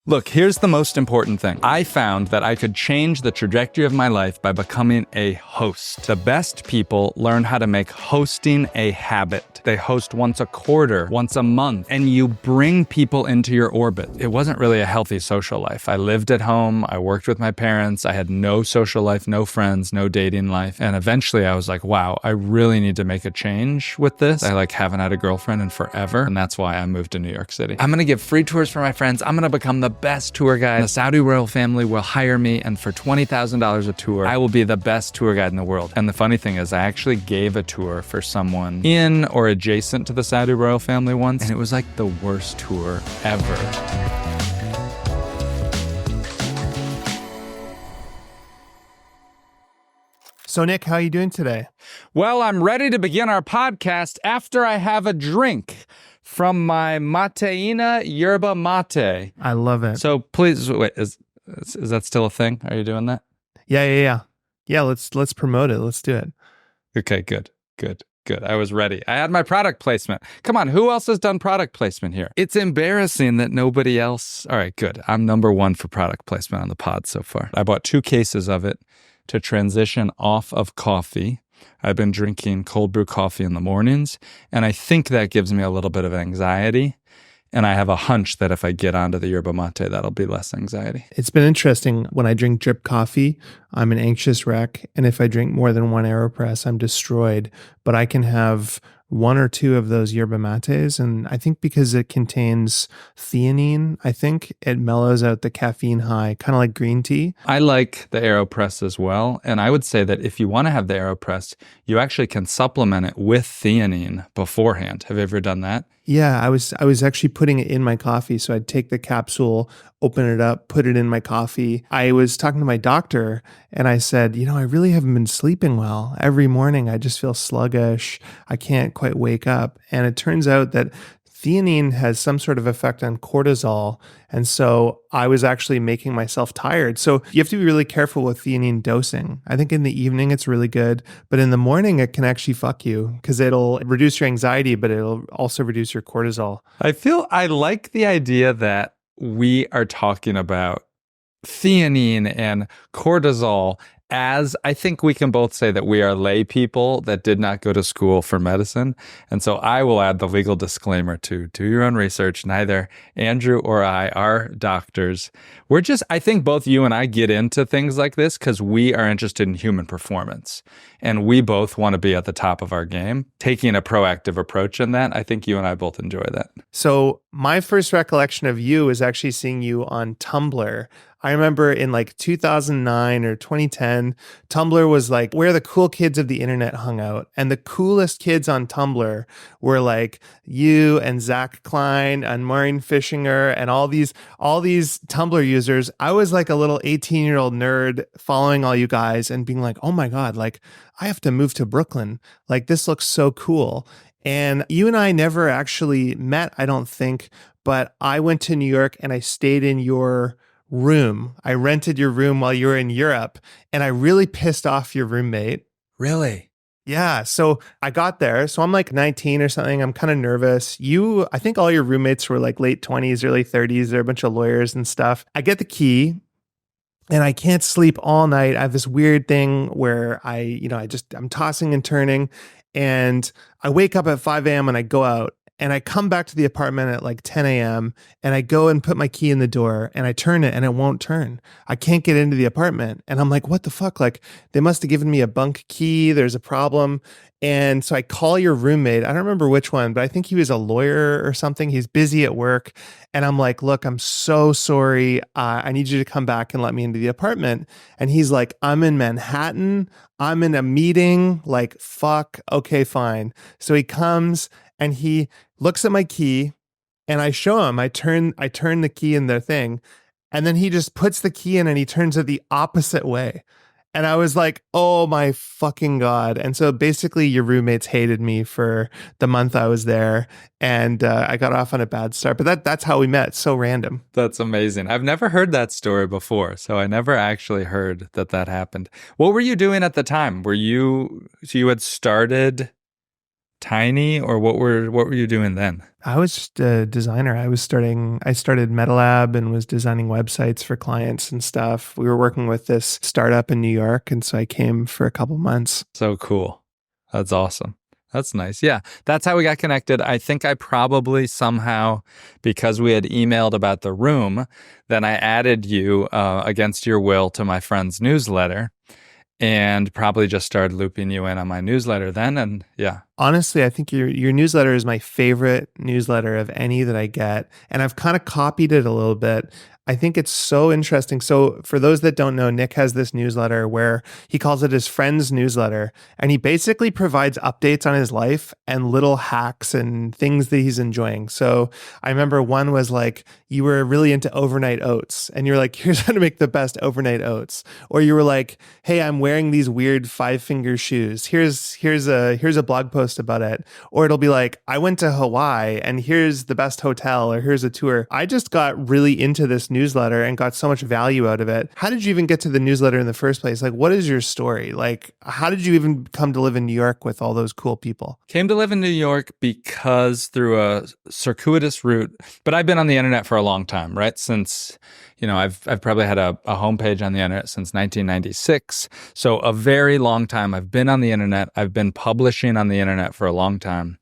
Look, here's the most important thing. I found that I could change the trajectory of my life by becoming a host. The best people learn how to make hosting a habit. They host once a quarter, once a month, and you bring people into your orbit. It wasn't really a healthy social life. I lived at home. I worked with my parents. I had no social life, no friends, no dating life. And eventually I was like, wow, I really need to make a change with this. I haven't had a girlfriend in forever. And that's why I moved to New York City. I'm going to give free tours for my friends. I'm going to become the best tour guide. The Saudi royal family will hire me, and for $20,000 a tour, I will be the best tour guide in the world. And the funny thing is, I actually gave a tour for someone in or adjacent to the Saudi royal family once, and it was like the worst tour ever. So Nick, how are you doing today? Well, I'm ready to begin our podcast after I have a drink from my Mateina Yerba mate. I love it. So please, wait, is that still a thing? Are you doing that? Yeah. Let's promote it. Let's do it. Okay, good. I was ready. I had my product placement. Come on, who else has done product placement here? It's embarrassing that nobody else. All right, good. I'm number one for product placement on the pod so far. I bought 2 cases of it to transition off of coffee. I've been drinking cold brew coffee in the mornings, and I think that gives me a little bit of anxiety. And I have a hunch that if I get onto the yerba mate, that'll be less anxiety. It's been interesting. When I drink drip coffee, I'm an anxious wreck. And if I drink more than 1 AeroPress, I'm destroyed. But I can have 1 or 2 of those yerba mates. And I think because it contains theanine, I think it mellows out the caffeine high, kind of like green tea. I like the AeroPress as well. And I would say that if you want to have the AeroPress, you actually can supplement it with theanine beforehand. Have you ever done that? Yeah, I was actually putting it in my coffee. So I'd take the capsule, open it up, put it in my coffee. I was talking to my doctor and I said, I really haven't been sleeping well. Every morning I just feel sluggish. I can't quite wake up. And it turns out that theanine has some sort of effect on cortisol. And so I was actually making myself tired. So you have to be really careful with theanine dosing. I think in the evening it's really good, but in the morning it can actually fuck you because it'll reduce your anxiety, but it'll also reduce your cortisol. I like the idea that we are talking about theanine and cortisol as I think we can both say that we are lay people that did not go to school for medicine. And so I will add the legal disclaimer to do your own research. Neither Andrew or I are doctors. I think both you and I get into things like this because we are interested in human performance. And we both want to be at the top of our game. Taking a proactive approach in that, I think you and I both enjoy that. So my first recollection of you is actually seeing you on Tumblr. I remember in 2009 or 2010, Tumblr was where the cool kids of the internet hung out. And the coolest kids on Tumblr were you and Zach Klein and Maureen Fishinger and all these Tumblr users. I was a little 18-year-old nerd following all you guys and being oh my God, I have to move to Brooklyn. This looks so cool. And you and I never actually met, I don't think, but I went to New York and I stayed in your room. I rented your room while you were in Europe, and I really pissed off your roommate. Really? Yeah. So I got there. So I'm 19 or something. I'm kind of nervous. I think all your roommates were late 20s, early 30s. They're a bunch of lawyers and stuff. I get the key and I can't sleep all night. I have this weird thing where I'm tossing and turning, and I wake up at 5 a.m. and I go out. And I come back to the apartment at 10 a.m. and I go and put my key in the door and I turn it and it won't turn. I can't get into the apartment. And I'm what the fuck? They must have given me a bunk key. There's a problem. And so I call your roommate. I don't remember which one, but I think he was a lawyer or something. He's busy at work. And I'm look, I'm so sorry. I need you to come back and let me into the apartment. And he's I'm in Manhattan. I'm in a meeting. Fuck. Okay, fine. So he comes and he looks at my key and I show him, I turn the key in the thing, and then he just puts the key in and he turns it the opposite way. And I was oh my fucking God. And so basically your roommates hated me for the month I was there, and I got off on a bad start, but that's how we met. So random. That's amazing. I've never heard that story before. So I never actually heard that happened. What were you doing at the time? So you had started tiny, or what were you doing then? I was just a designer. I started MetaLab and was designing websites for clients and stuff. We were working with this startup in New York. And so I came for a couple months. So cool. That's awesome. That's nice. Yeah, that's how we got connected. I think I probably somehow, because we had emailed about the room, then I added you against your will to my friend's newsletter and probably just started looping you in on my newsletter then. And yeah. Honestly, I think your newsletter is my favorite newsletter of any that I get. And I've kind of copied it a little bit. I think it's so interesting. So for those that don't know, Nick has this newsletter where he calls it his friend's newsletter. And he basically provides updates on his life and little hacks and things that he's enjoying. So I remember one was like, you were really into overnight oats and you're like, here's how to make the best overnight oats. Or you were like, hey, I'm wearing these weird 5-finger shoes. Here's a blog post about it. Or it'll be like, I went to Hawaii and here's the best hotel, or here's a tour. I just got really into this newsletter and got so much value out of it. How did you even get to the newsletter in the first place? Like, what is your story? Like, how did you even come to live in New York with all those cool people? Came to live in New York because through a circuitous route, but I've been on the internet for a long time, right? Since, I've probably had a homepage on the internet since 1996. So a very long time. I've been on the internet. I've been publishing on the internet for a long time.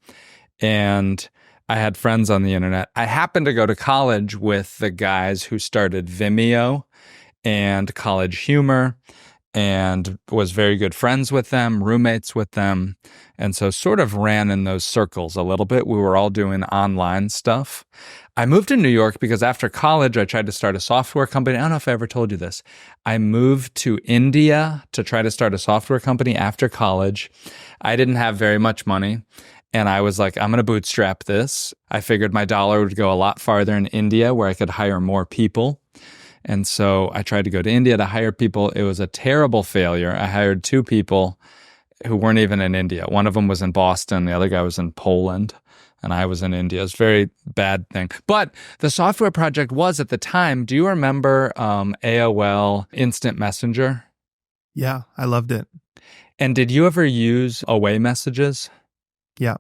And I had friends on the internet. I happened to go to college with the guys who started Vimeo and College Humor, and was very good friends with them, roommates with them. And so sort of ran in those circles a little bit. We were all doing online stuff. I moved to New York because after college, I tried to start a software company. I don't know if I ever told you this. I moved to India to try to start a software company after college. I didn't have very much money. And I was like, I'm going to bootstrap this. I figured my dollar would go a lot farther in India where I could hire more people. And so I tried to go to India to hire people. It was a terrible failure. I hired 2 people who weren't even in India. One of them was in Boston. The other guy was in Poland. And I was in India. It was a very bad thing. But the software project was at the time, do you remember AOL Instant Messenger? Yeah, I loved it. And did you ever use away messages? Yeah.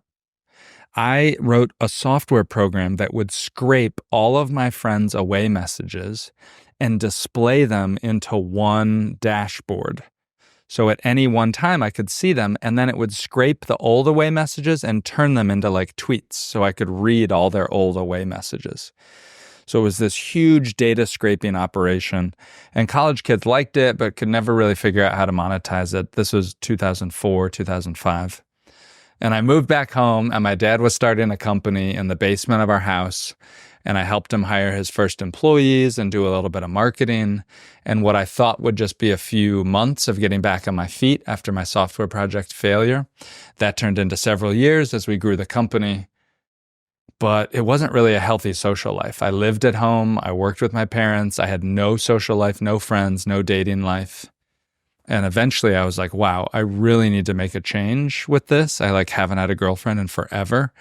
I wrote a software program that would scrape all of my friends' away messages and display them into one dashboard. So at any one time, I could see them, and then it would scrape the old away messages and turn them into like tweets so I could read all their old away messages. So it was this huge data scraping operation, and college kids liked it, but could never really figure out how to monetize it. This was 2004, 2005. And I moved back home, and my dad was starting a company in the basement of our house, and I helped him hire his first employees and do a little bit of marketing. And what I thought would just be a few months of getting back on my feet after my software project failure, that turned into several years as we grew the company. But it wasn't really a healthy social life. I lived at home. I worked with my parents. I had no social life, no friends, no dating life. And eventually I was like, wow, I really need to make a change with this. I haven't had a girlfriend in forever.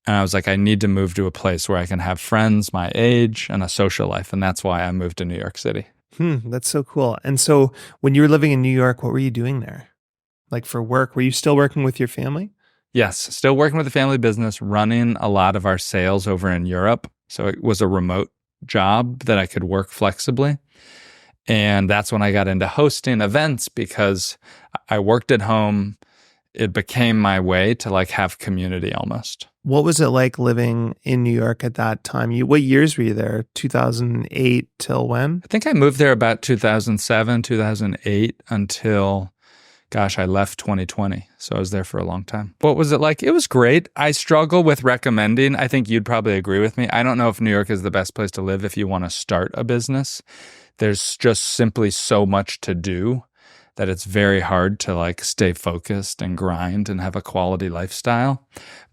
And I was like, I need to move to a place where I can have friends my age and a social life. And that's why I moved to New York City. That's so cool. And so when you were living in New York, what were you doing there? Like for work, were you still working with your family? Yes, still working with the family business, running a lot of our sales over in Europe. So it was a remote job that I could work flexibly. And that's when I got into hosting events because I worked at home. It became my way to have community almost. What was it like living in New York at that time? What years were you there? 2008 till when? I think I moved there about 2007, 2008 until, I left 2020. So I was there for a long time. What was it like? It was great. I struggle with recommending. I think you'd probably agree with me. I don't know if New York is the best place to live if you want to start a business. There's just simply so much to do that it's very hard to stay focused and grind and have a quality lifestyle.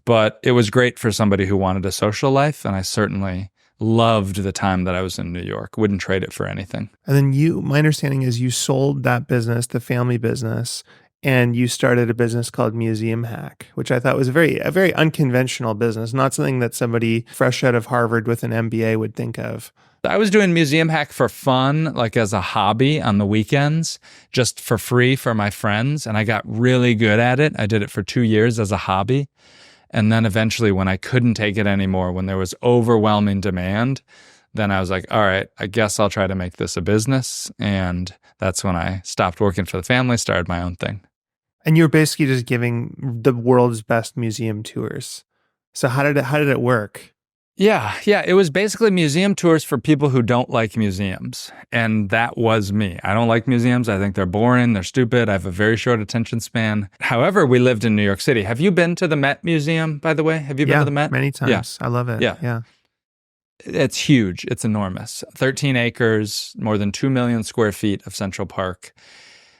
But it was great for somebody who wanted a social life. And I certainly loved the time that I was in New York. Wouldn't trade it for anything. And then my understanding is you sold that business, the family business, and you started a business called Museum Hack, which I thought was a very unconventional business, not something that somebody fresh out of Harvard with an MBA would think of. I was doing Museum Hack for fun, as a hobby on the weekends, just for free for my friends. And I got really good at it. I did it for 2 years as a hobby. And then eventually, when I couldn't take it anymore, when there was overwhelming demand, then I was like, all right, I guess I'll try to make this a business. And that's when I stopped working for the family, started my own thing. And you're basically just giving the world's best museum tours. So how did it work? Yeah. It was basically museum tours for people who don't like museums. And that was me. I don't like museums. I think they're boring. They're stupid. I have a very short attention span. However, we lived in New York City. Have you been to the Met Museum, by the way? Have you been to the Met? Many times. Yeah. I love it. Yeah. It's huge. It's enormous. 13 acres, more than 2 million square feet of Central Park.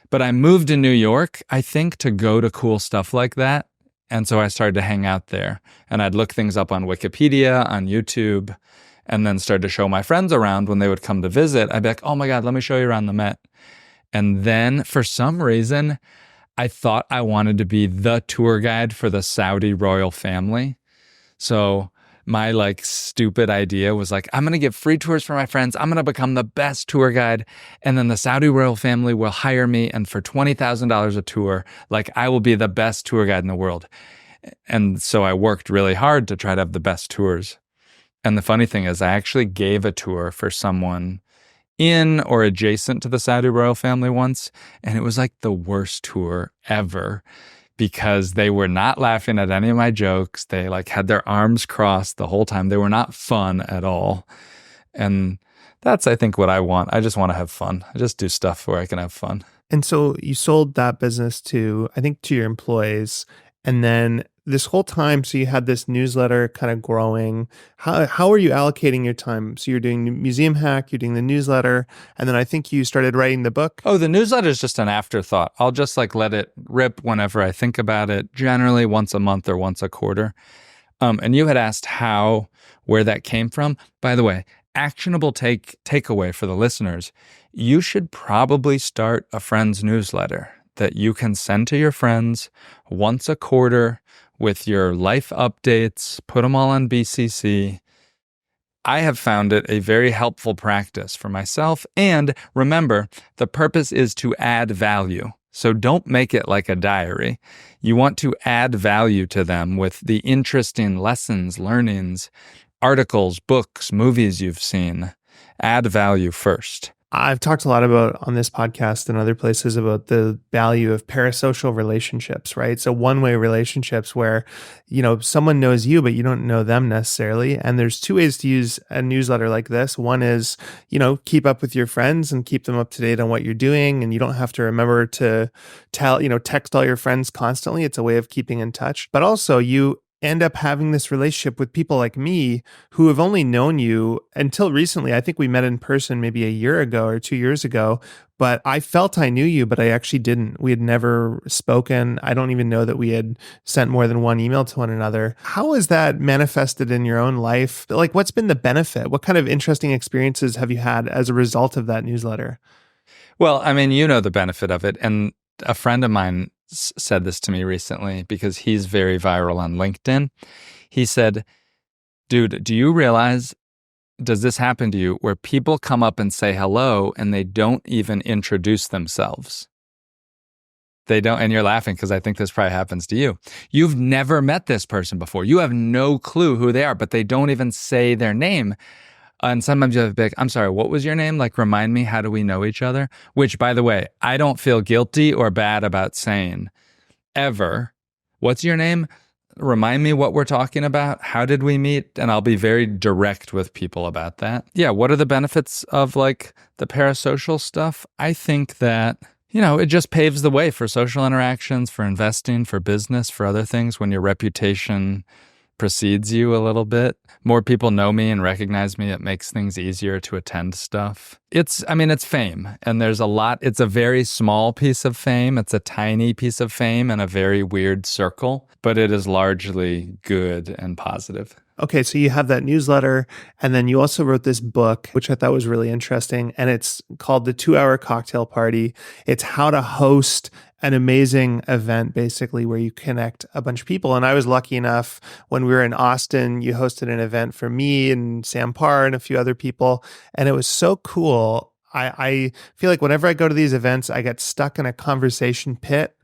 But I moved to New York, I think, to go to cool stuff like that. And so I started to hang out there. And I'd look things up on Wikipedia, on YouTube, and then started to show my friends around when they would come to visit. I'd be like, oh my God, let me show you around the Met. And then for some reason, I thought I wanted to be the tour guide for the Saudi royal family. So my stupid idea was I'm going to give free tours for my friends. I'm going to become the best tour guide. And then the Saudi royal family will hire me. And for $20,000 a tour, I will be the best tour guide in the world. And so I worked really hard to try to have the best tours. And the funny thing is I actually gave a tour for someone in or adjacent to the Saudi royal family once. And it was the worst tour ever, because they were not laughing at any of my jokes. They had their arms crossed the whole time. They were not fun at all. And that's, I think, what I want. I just want to have fun. I just do stuff where I can have fun. And so you sold that business to your employees. And then this whole time, so you had this newsletter kind of growing. How are you allocating your time? So you're doing Museum Hack, you're doing the newsletter, and then I think you started writing the book. Oh, the newsletter is just an afterthought. I'll just let it rip whenever I think about it, generally once a month or once a quarter. And you had asked where that came from. By the way, actionable takeaway for the listeners, you should probably start a friend's newsletter that you can send to your friends once a quarter with your life updates, put them all on BCC. I have found it a very helpful practice for myself. And remember, the purpose is to add value. So don't make it like a diary. You want to add value to them with the interesting lessons, learnings, articles, books, movies you've seen. Add value first. I've talked a lot about on this podcast and other places about the value of parasocial relationships, right? So one-way relationships where, someone knows you, but you don't know them necessarily. And there's two ways to use a newsletter like this. One is, keep up with your friends and keep them up to date on what you're doing. And you don't have to remember to text all your friends constantly. It's a way of keeping in touch. But also you end up having this relationship with people like me who have only known you until recently. I think we met in person maybe a year ago or 2 years ago, but I felt I knew you, but I actually didn't. We had never spoken. I don't even know that we had sent more than one email to one another. How has that manifested in your own life? What's been the benefit? What kind of interesting experiences have you had as a result of that newsletter? Well, the benefit of it. And a friend of mine said this to me recently because he's very viral on LinkedIn. He said, dude, do you realize, does this happen to you where people come up and say hello and they don't even introduce themselves? They don't, and you're laughing because I think this probably happens to you. You've never met this person before. You have no clue who they are, but they don't even say their name. And sometimes you have to be like, I'm sorry, what was your name? Remind me, how do we know each other? Which, by the way, I don't feel guilty or bad about saying ever. What's your name? Remind me what we're talking about. How did we meet? And I'll be very direct with people about that. Yeah, what are the benefits of the parasocial stuff? I think that, it just paves the way for social interactions, for investing, for business, for other things when your reputation precedes you a little bit. More people know me and recognize me. It makes things easier to attend stuff. It's fame. And there's a lot. It's a very small piece of fame. It's a tiny piece of fame in a very weird circle, but it is largely good and positive. Okay, so you have that newsletter, and then you also wrote this book, which I thought was really interesting, and it's called The 2-Hour Cocktail Party. It's how to host an amazing event, basically, where you connect a bunch of people. And I was lucky enough, when we were in Austin, you hosted an event for me and Sam Parr and a few other people, and it was so cool. I feel like whenever I go to these events, I get stuck in a conversation pit.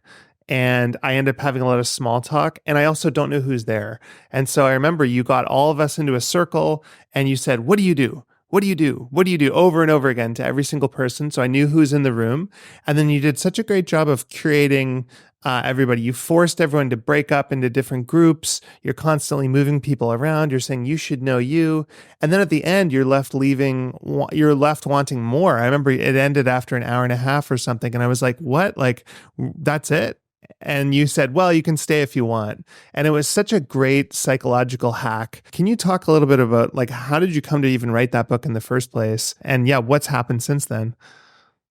and I end up having a lot of small talk, and I also don't know who's there. And so I remember you got all of us into a circle and you said, "What do you do? What do you do? What do you do?" over and over again to every single person. So I knew who's in the room. And then you did such a great job of curating everybody. You forced everyone to break up into different groups. You're constantly moving people around. You're saying you should know you. And then at the end, you're left wanting more. I remember it ended after an hour and a half or something. And I was like, what? Like, that's it? And you said, well, you can stay if you want. And it was such a great psychological hack. Can you talk a little bit about like, how did you come to even write that book in the first place? And yeah, what's happened since then?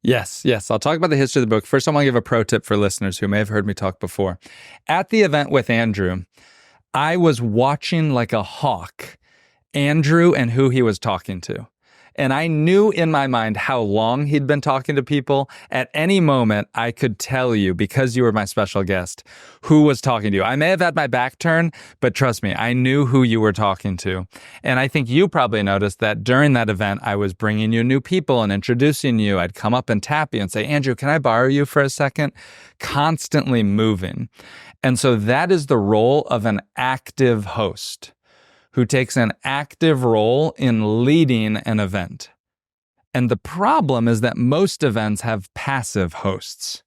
Yes. I'll talk about the history of the book. First, I want to give a pro tip for listeners who may have heard me talk before. At the event with Andrew, I was watching like a hawk Andrew and who he was talking to. And I knew in my mind how long he'd been talking to people. At any moment, I could tell you, because you were my special guest, who was talking to you. I may have had my back turned, but trust me, I knew who you were talking to. And I think you probably noticed that during that event, I was bringing you new people and introducing you. I'd come up and tap you and say, Andrew, can I borrow you for a second? Constantly moving. And so that is the role of an active host, who takes an active role in leading an event. And the problem is that most events have passive hosts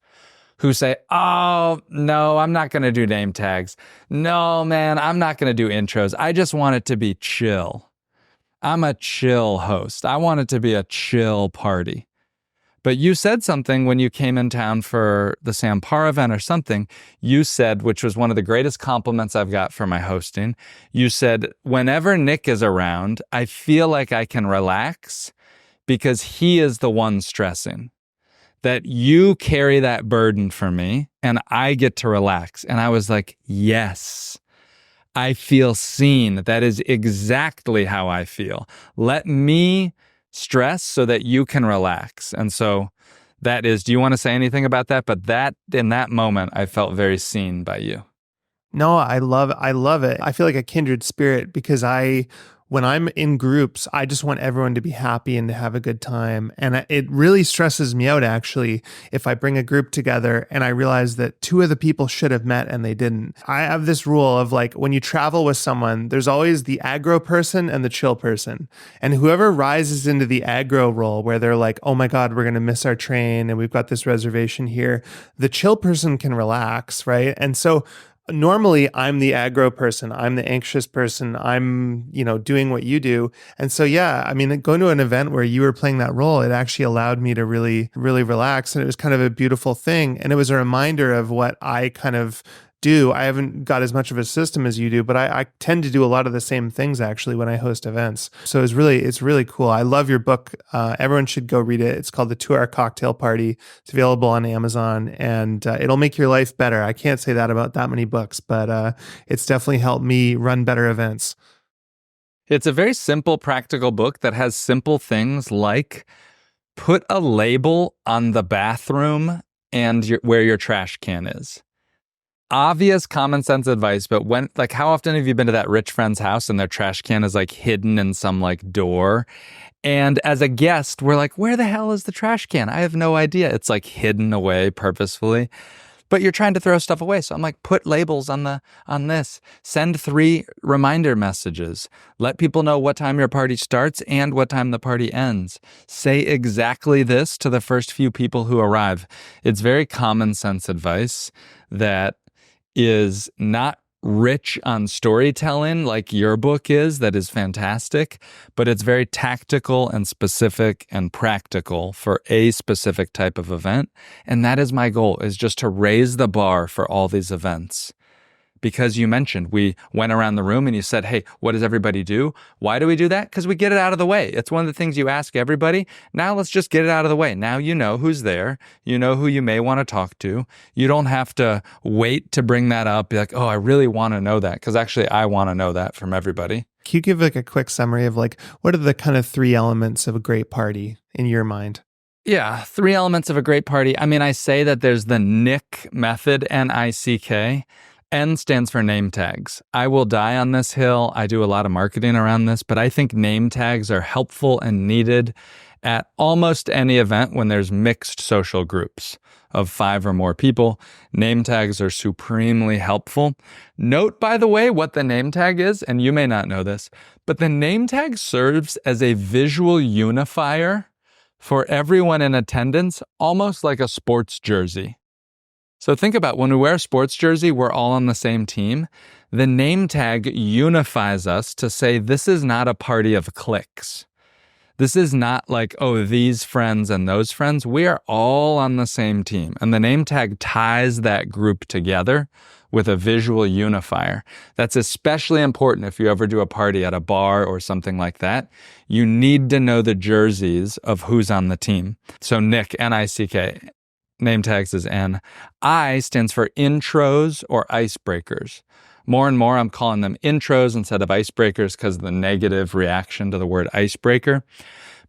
who say, oh, no, I'm not going to do name tags. No, man, I'm not going to do intros. I just want it to be chill. I'm a chill host. I want it to be a chill party. But you said something when you came in town for the Sampar event or something. You said, which was one of the greatest compliments I've got for my hosting, you said, whenever Nick is around, I feel like I can relax because he is the one stressing. That you carry that burden for me and I get to relax. And I was like, yes, I feel seen. That is exactly how I feel. Let me stress so that you can relax. And so that is, do you want to say anything about that? But that, in that moment, I felt very seen by you. No, I love it. I feel like a kindred spirit because when I'm in groups, I just want everyone to be happy and to have a good time. And it really stresses me out, actually, if I bring a group together and I realize that two of the people should have met and they didn't. I have this rule of like, when you travel with someone, there's always the aggro person and the chill person. And whoever rises into the aggro role where they're like, oh my God, we're going to miss our train and we've got this reservation here, the chill person can relax, right? And so normally I'm the aggro person. I'm the anxious person. I'm, doing what you do. And so, yeah, I mean, going to an event where you were playing that role, it actually allowed me to really, really relax. And it was kind of a beautiful thing. And it was a reminder of what I kind of do. I haven't got as much of a system as you do, but I tend to do a lot of the same things actually when I host events. So it's really cool. I love your book. Everyone should go read it. It's called The 2 Hour Cocktail Party. It's available on Amazon and it'll make your life better. I can't say that about that many books, but it's definitely helped me run better events. It's a very simple, practical book that has simple things like put a label on the bathroom and where your trash can is. Obvious common sense advice, but how often have you been to that rich friend's house and their trash can is like hidden in some like door? And as a guest, we're like, where the hell is the trash can? I have no idea. It's like hidden away purposefully, but you're trying to throw stuff away. So I'm like, put labels on this, send 3 reminder messages, let people know what time your party starts and what time the party ends. Say exactly this to the first few people who arrive. It's very common sense advice that is not rich on storytelling like your book is, that is fantastic, but it's very tactical and specific and practical for a specific type of event. And that is my goal, is just to raise the bar for all these events. Because you mentioned, we went around the room and you said, hey, what does everybody do? Why do we do that? Because we get it out of the way. It's one of the things you ask everybody. Now let's just get it out of the way. Now you know who's there. You know who you may want to talk to. You don't have to wait to bring that up. Be like, oh, I really want to know that. Because actually, I want to know that from everybody. Can you give like a quick summary of like, what are the kind of 3 elements of a great party in your mind? Yeah, 3 elements of a great party. I mean, I say that there's the N.I.C.K method, N.I.C.K. N stands for name tags. I will die on this hill. I do a lot of marketing around this, but I think name tags are helpful and needed. at almost any event when there's mixed social groups of 5 or more people, name tags are supremely helpful. Note, by the way, what the name tag is, and you may not know this, but the name tag serves as a visual unifier for everyone in attendance, almost like a sports jersey. So think about when we wear a sports jersey, we're all on the same team. The name tag unifies us to say this is not a party of cliques. This is not like, oh, these friends and those friends. We are all on the same team. And the name tag ties that group together with a visual unifier. That's especially important if you ever do a party at a bar or something like that. You need to know the jerseys of who's on the team. So Nick, N.I.C.K, name tags is N. I stands for intros or icebreakers. More and more, I'm calling them intros instead of icebreakers because of the negative reaction to the word icebreaker.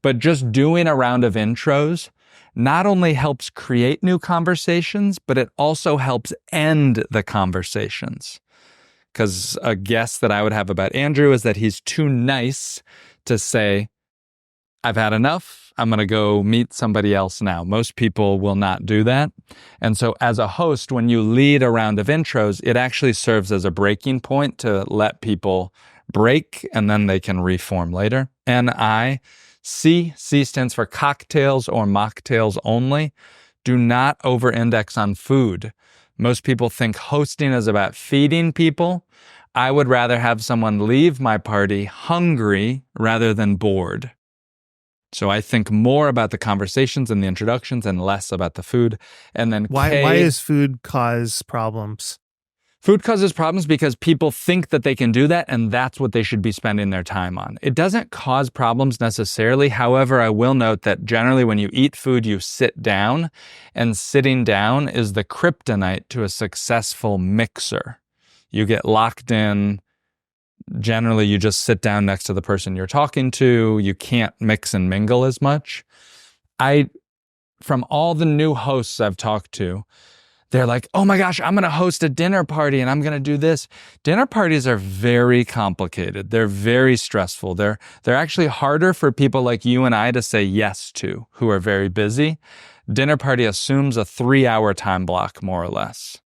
But just doing a round of intros not only helps create new conversations, but it also helps end the conversations. Because a guess that I would have about Andrew is that he's too nice to say, I've had enough. I'm going to go meet somebody else now. Most people will not do that. And so as a host, when you lead a round of intros, it actually serves as a breaking point to let people break and then they can reform later. N.I.C. C stands for cocktails or mocktails only. Do not over-index on food. Most people think hosting is about feeding people. I would rather have someone leave my party hungry rather than bored. So I think more about the conversations and the introductions and less about the food. And then why does food cause problems? Food causes problems because people think that they can do that, and that's what they should be spending their time on. It doesn't cause problems necessarily. However, I will note that generally when you eat food, you sit down, and sitting down is the kryptonite to a successful mixer. You get locked in. Generally, you just sit down next to the person you're talking to. You can't mix and mingle as much. From all the new hosts I've talked to, they're like, oh my gosh, I'm going to host a dinner party and I'm going to do this. Dinner parties are very complicated. They're very stressful. They're actually harder for people like you and I to say yes to, who are very busy. Dinner party assumes a 3-hour time block, more or less.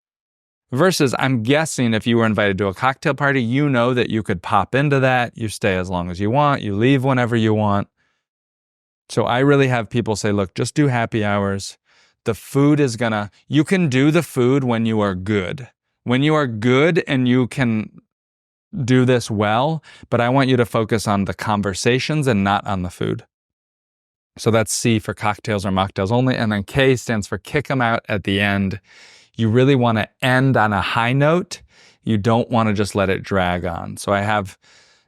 Versus, I'm guessing if you were invited to a cocktail party, you know that you could pop into that. You stay as long as you want. You leave whenever you want. So I really have people say, look, just do happy hours. The food is you can do the food when you are good. When you are good and you can do this well, but I want you to focus on the conversations and not on the food. So that's C for cocktails or mocktails only. And then K stands for kick them out at the end. You really want to end on a high note. You don't want to just let it drag on. So I have,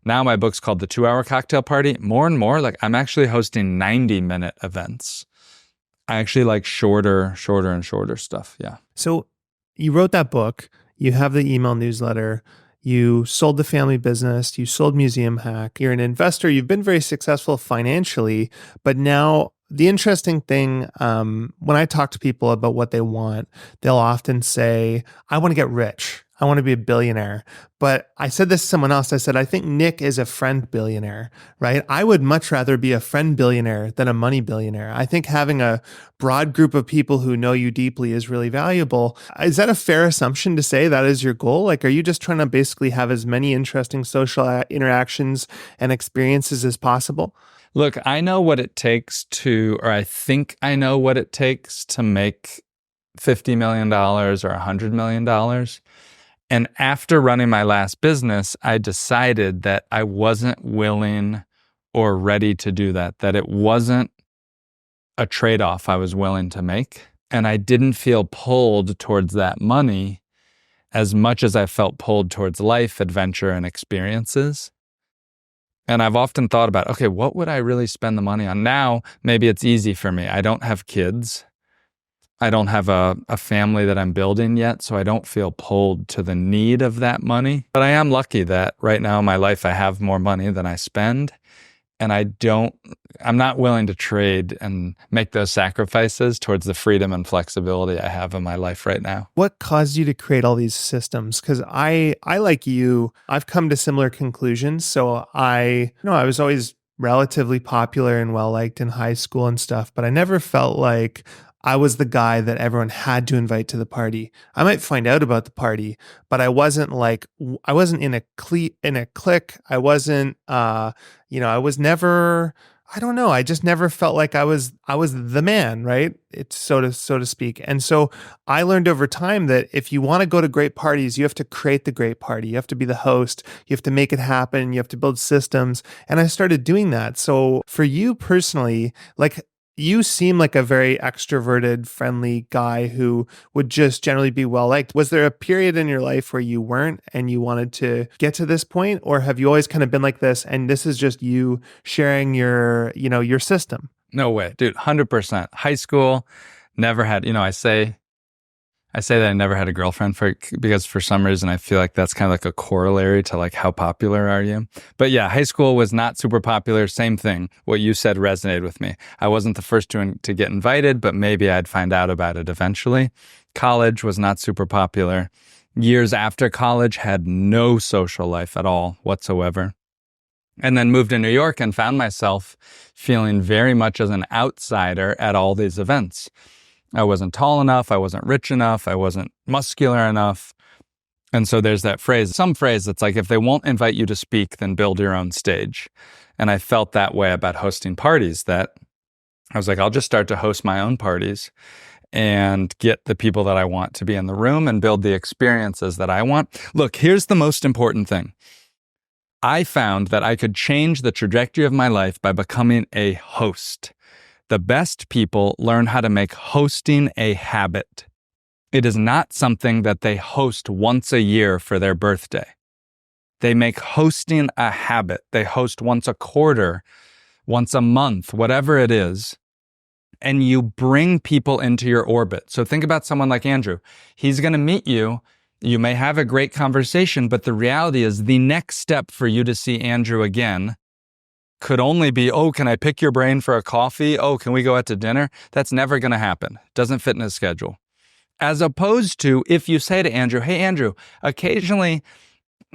now my book's called The 2-Hour Cocktail Party. More and more, like I'm actually hosting 90-minute events. I actually like shorter and shorter stuff. Yeah. So you wrote that book, you have the email newsletter, you sold the family business, you sold Museum Hack, you're an investor, you've been very successful financially, but now the interesting thing, when I talk to people about what they want, they'll often say, I want to get rich. I want to be a billionaire. But I said this to someone else. I said, I think Nick is a friend billionaire, right? I would much rather be a friend billionaire than a money billionaire. I think having a broad group of people who know you deeply is really valuable. Is that a fair assumption to say that is your goal? Like, are you just trying to basically have as many interesting social interactions and experiences as possible? Look, I know what it takes I think I know what it takes to make $50 million or $100 million. And after running my last business, I decided that I wasn't willing or ready to do that it wasn't a trade-off I was willing to make. And I didn't feel pulled towards that money as much as I felt pulled towards life, adventure, and experiences. And I've often thought about, okay, what would I really spend the money on? Now, maybe it's easy for me. I don't have kids. I don't have a family that I'm building yet, so I don't feel pulled to the need of that money. But I am lucky that right now in my life, I have more money than I spend. And I'm not willing to trade and make those sacrifices towards the freedom and flexibility I have in my life right now. What caused you to create all these systems? Because I like you, I've come to similar conclusions. So I was always relatively popular and well liked in high school and stuff, but I never felt like I was the guy that everyone had to invite to the party. I might find out about the party, but I wasn't in a clique. I wasn't I was never, I don't know. I just never felt like I was the man, right? It's so to speak. And so I learned over time that if you want to go to great parties, you have to create the great party. You have to be the host. You have to make it happen. You have to build systems. And I started doing that. So for you personally, like, you seem like a very extroverted, friendly guy who would just generally be well liked. Was there a period in your life where you weren't and you wanted to get to this point? Or have you always kind of been like this and this is just you sharing your system? No way, dude. 100%. High school, never had, I say that I never had a girlfriend because for some reason I feel like that's kind of like a corollary to like how popular are you? But yeah, high school was not super popular. Same thing. What you said resonated with me. I wasn't the first to get invited, but maybe I'd find out about it eventually. College was not super popular. Years after college, had no social life at all whatsoever. And then moved to New York and found myself feeling very much as an outsider at all these events. I wasn't tall enough. I wasn't rich enough. I wasn't muscular enough. And so there's some phrase that's like, if they won't invite you to speak, then build your own stage. And I felt that way about hosting parties, that I was like, I'll just start to host my own parties and get the people that I want to be in the room and build the experiences that I want. Look, here's the most important thing. I found that I could change the trajectory of my life by becoming a host. The best people learn how to make hosting a habit. It is not something that they host once a year for their birthday. They make hosting a habit. They host once a quarter, once a month, whatever it is, and you bring people into your orbit. So think about someone like Andrew. He's going to meet you. You may have a great conversation, but the reality is the next step for you to see Andrew again could only be, oh, can I pick your brain for a coffee? Oh, can we go out to dinner? That's never going to happen. Doesn't fit in his schedule. As opposed to if you say to Andrew, hey, Andrew, occasionally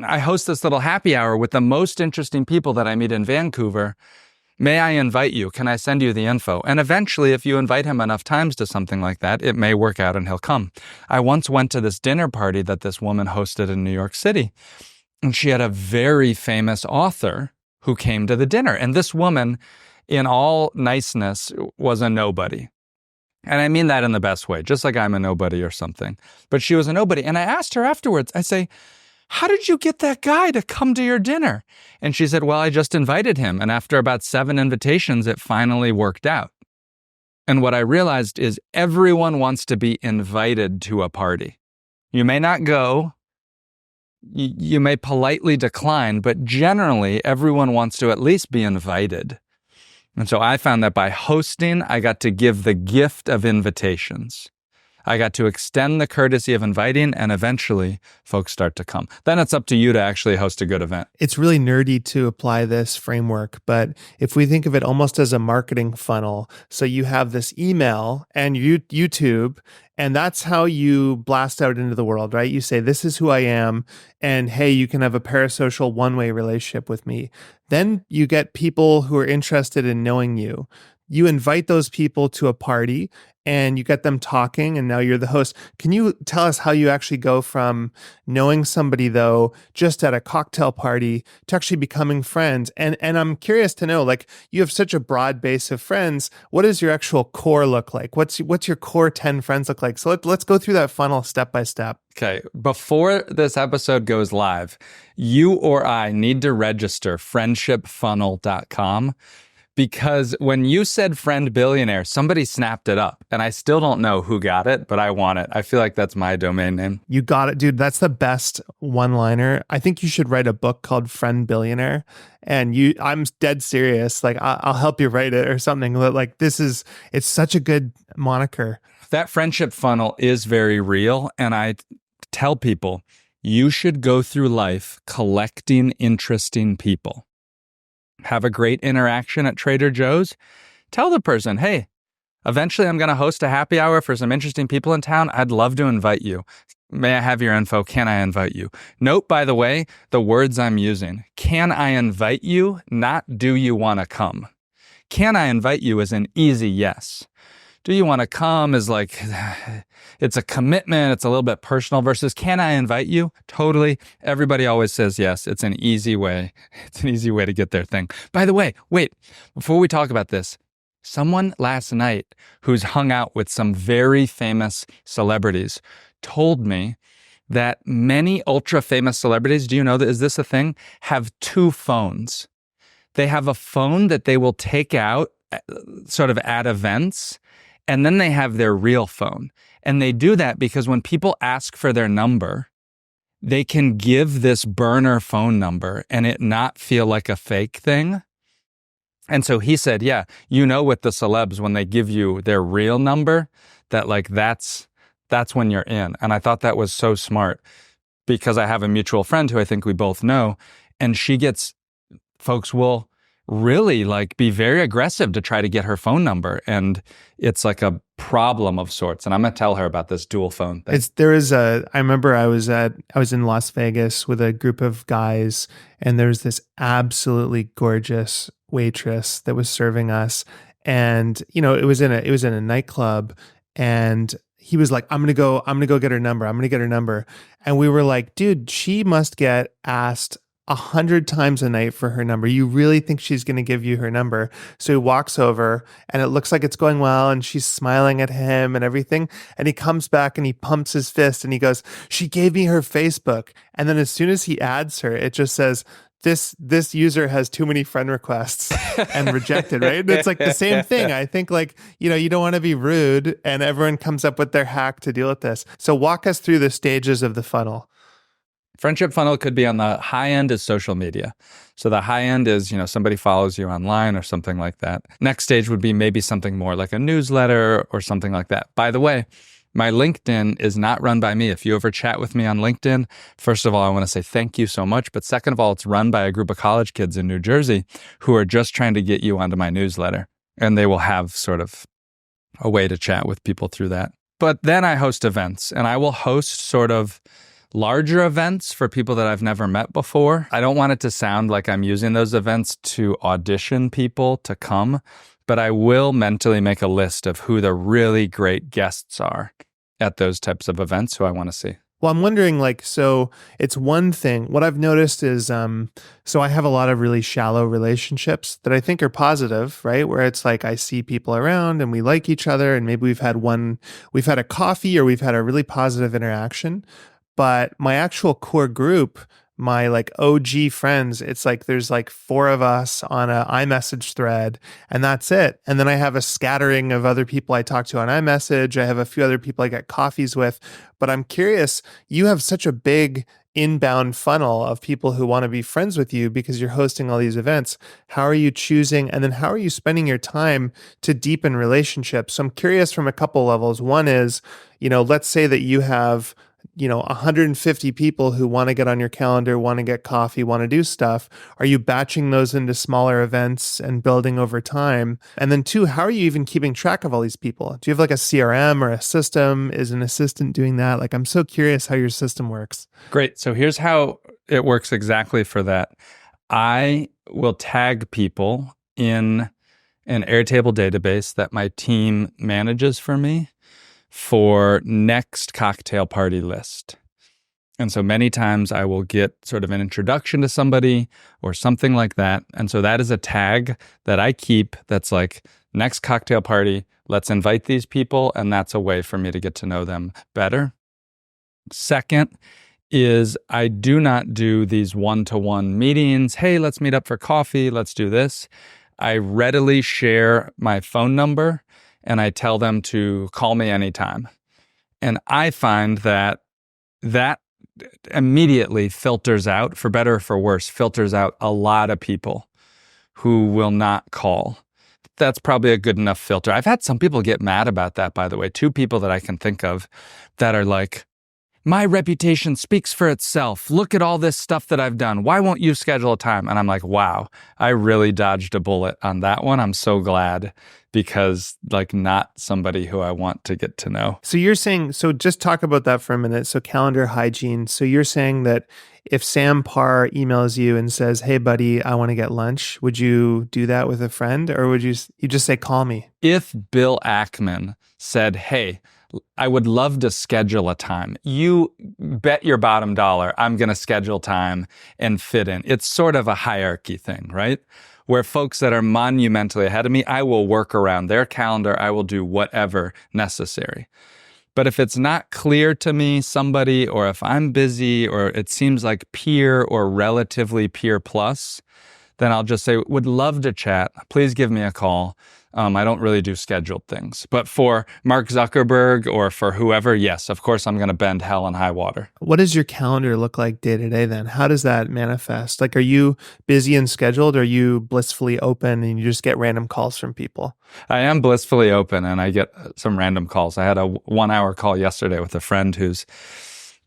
I host this little happy hour with the most interesting people that I meet in Vancouver. May I invite you? Can I send you the info? And eventually, if you invite him enough times to something like that, it may work out and he'll come. I once went to this dinner party that this woman hosted in New York City, and she had a very famous author who came to the dinner. And this woman, in all niceness, was a nobody. And I mean that in the best way, just like I'm a nobody or something. But she was a nobody. And I asked her afterwards, I say, how did you get that guy to come to your dinner? And she said, well, I just invited him. And after about 7 invitations, it finally worked out. And what I realized is everyone wants to be invited to a party. You may not go. You may politely decline, but generally everyone wants to at least be invited. And so I found that by hosting, I got to give the gift of invitations. I got to extend the courtesy of inviting, and eventually folks start to come. Then it's up to you to actually host a good event. It's really nerdy to apply this framework, but if we think of it almost as a marketing funnel, so you have this email and YouTube, and that's how you blast out into the world, right? You say, this is who I am, and hey, you can have a parasocial one-way relationship with me. Then you get people who are interested in knowing you. You invite those people to a party and you get them talking, and now you're the host. Can you tell us how you actually go from knowing somebody, though, just at a cocktail party to actually becoming friends? And I'm curious to know, like, you have such a broad base of friends. What does your actual core look like? What's your core 10 friends look like? So let's go through that funnel step by step. Okay. Before this episode goes live, you or I need to register friendshipfunnel.com. Because when you said friend billionaire, somebody snapped it up. And I still don't know who got it, but I want it. I feel like that's my domain name. You got it, dude. That's the best one-liner. I think you should write a book called Friend Billionaire. And I'm dead serious. Like, I'll help you write it or something. Like, it's such a good moniker. That friendship funnel is very real. And I tell people, you should go through life collecting interesting people. Have a great interaction at Trader Joe's. Tell the person, hey, eventually I'm going to host a happy hour for some interesting people in town. I'd love to invite you. may I have your info? Can I invite you? Note, by the way, the words I'm using. Can I invite you? Not do you want to come? Can I invite you is an easy yes. Do you want to come is like, it's a commitment. It's a little bit personal versus can I invite you? Totally. Everybody always says yes. It's an easy way. It's an easy way to get their thing. By the way, wait, before we talk about this, someone last night who's hung out with some very famous celebrities told me that many ultra famous celebrities, do you know that, is this a thing, have two phones. They have a phone that they will take out sort of at events, and then they have their real phone. And they do that because when people ask for their number, they can give this burner phone number and it not feel like a fake thing. And so he said, yeah, you know, with the celebs, when they give you their real number, that like that's when you're in. And I thought that was so smart because I have a mutual friend who I think we both know, and folks will really like be very aggressive to try to get her phone number. And it's like a problem of sorts. And I'm going to tell her about this dual phone thing. I remember I was in Las Vegas with a group of guys, and there was this absolutely gorgeous waitress that was serving us. And, you know, it was in a nightclub, and he was like, I'm going to go get her number. I'm going to get her number. And we were like, dude, she must get asked 100 times a night for her number. You really think she's going to give you her number? So he walks over, and it looks like it's going well, and she's smiling at him and everything. And he comes back and he pumps his fist and he goes, she gave me her Facebook. And then as soon as he adds her, it just says, this user has too many friend requests and rejected, right? And it's like the same thing. I think, like, you know, you don't want to be rude, and everyone comes up with their hack to deal with this. So walk us through the stages of the funnel. Friendship funnel could be on the high end is social media. So the high end is, you know, somebody follows you online or something like that. Next stage would be maybe something more like a newsletter or something like that. By the way, my LinkedIn is not run by me. If you ever chat with me on LinkedIn, first of all, I want to say thank you so much. But second of all, it's run by a group of college kids in New Jersey who are just trying to get you onto my newsletter. And they will have sort of a way to chat with people through that. But then I host events, and I will host sort of larger events for people that I've never met before. I don't want it to sound like I'm using those events to audition people to come, but I will mentally make a list of who the really great guests are at those types of events who I want to see. Well, I'm wondering, like, so it's one thing. What I've noticed is, so I have a lot of really shallow relationships that I think are positive, right? Where it's like I see people around and we like each other, and maybe we've had a coffee or we've had a really positive interaction. But my actual core group, my like OG friends, it's like there's like 4 of us on a iMessage thread, and that's it. And then I have a scattering of other people I talk to on iMessage. I have a few other people I get coffees with. But I'm curious, you have such a big inbound funnel of people who want to be friends with you because you're hosting all these events. How are you choosing, and then how are you spending your time to deepen relationships? So I'm curious from a couple levels. One is, you know, let's say that you have 150 people who want to get on your calendar, want to get coffee, want to do stuff. Are you batching those into smaller events and building over time? And then 2, how are you even keeping track of all these people? Do you have like a CRM or a system? Is an assistant doing that? Like, I'm so curious how your system works. Great. So here's how it works exactly for that. I will tag people in an Airtable database that my team manages for me for next cocktail party list. And so many times I will get sort of an introduction to somebody or something like that. And so that is a tag that I keep that's like, next cocktail party, let's invite these people. And that's a way for me to get to know them better. Second is I do not do these one-to-one meetings. Hey, let's meet up for coffee. Let's do this. I readily share my phone number, and I tell them to call me anytime. And I find that immediately filters out, for better or for worse, filters out a lot of people who will not call. That's probably a good enough filter. I've had some people get mad about that, by the way. 2 people that I can think of that are like, my reputation speaks for itself. Look at all this stuff that I've done. Why won't you schedule a time? And I'm like, wow, I really dodged a bullet on that one. I'm so glad, because like, not somebody who I want to get to know. So you're saying, so just talk about that for a minute. So calendar hygiene. So you're saying that if Sam Parr emails you and says, hey buddy, I want to get lunch, would you do that with a friend, or would you just say, call me? If Bill Ackman said, hey, I would love to schedule a time, you bet your bottom dollar I'm going to schedule time and fit in. It's sort of a hierarchy thing, right? Where folks that are monumentally ahead of me, I will work around their calendar. I will do whatever necessary. But if it's not clear to me, somebody, or if I'm busy, or it seems like peer or relatively peer plus, then I'll just say, would love to chat. Please give me a call. I don't really do scheduled things. But for Mark Zuckerberg or for whoever, yes, of course, I'm going to bend hell and high water. What does your calendar look like day to day then? How does that manifest? Like, are you busy and scheduled? Or are you blissfully open and you just get random calls from people? I am blissfully open and I get some random calls. I had a 1-hour call yesterday with a friend who's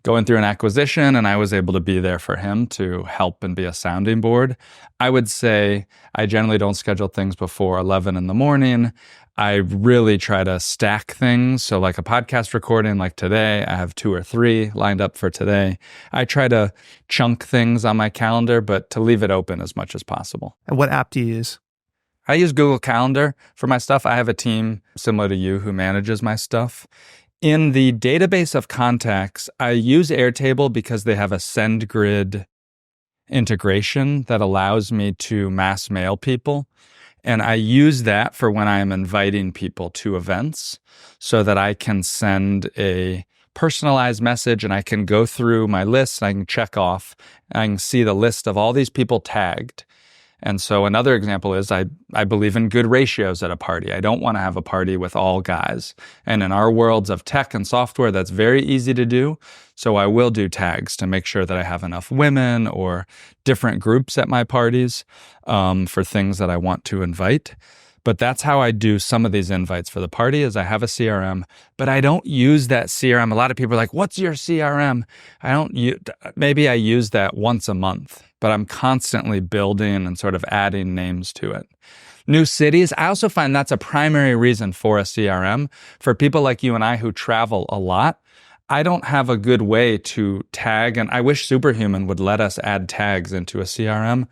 going through an acquisition, and I was able to be there for him to help and be a sounding board. I would say I generally don't schedule things before 11 in the morning. I really try to stack things. So like a podcast recording like today, I have 2 or 3 lined up for today. I try to chunk things on my calendar, but to leave it open as much as possible. And what app do you use? I use Google Calendar for my stuff. I have a team similar to you who manages my stuff. In the database of contacts, I use Airtable because they have a SendGrid integration that allows me to mass mail people. And I use that for when I am inviting people to events so that I can send a personalized message and I can go through my list. I can check off, I can see the list of all these people tagged. And so another example is I believe in good ratios at a party. I don't want to have a party with all guys. And in our worlds of tech and software, that's very easy to do. So I will do tags to make sure that I have enough women or different groups at my parties for things that I want to invite. But that's how I do some of these invites for the party, is I have a CRM, but I don't use that CRM. A lot of people are like, what's your CRM? Maybe I use that once a month, but I'm constantly building and sort of adding names to it. New cities, I also find that's a primary reason for a CRM. For people like you and I who travel a lot, I don't have a good way to tag, and I wish Superhuman would let us add tags into a CRM,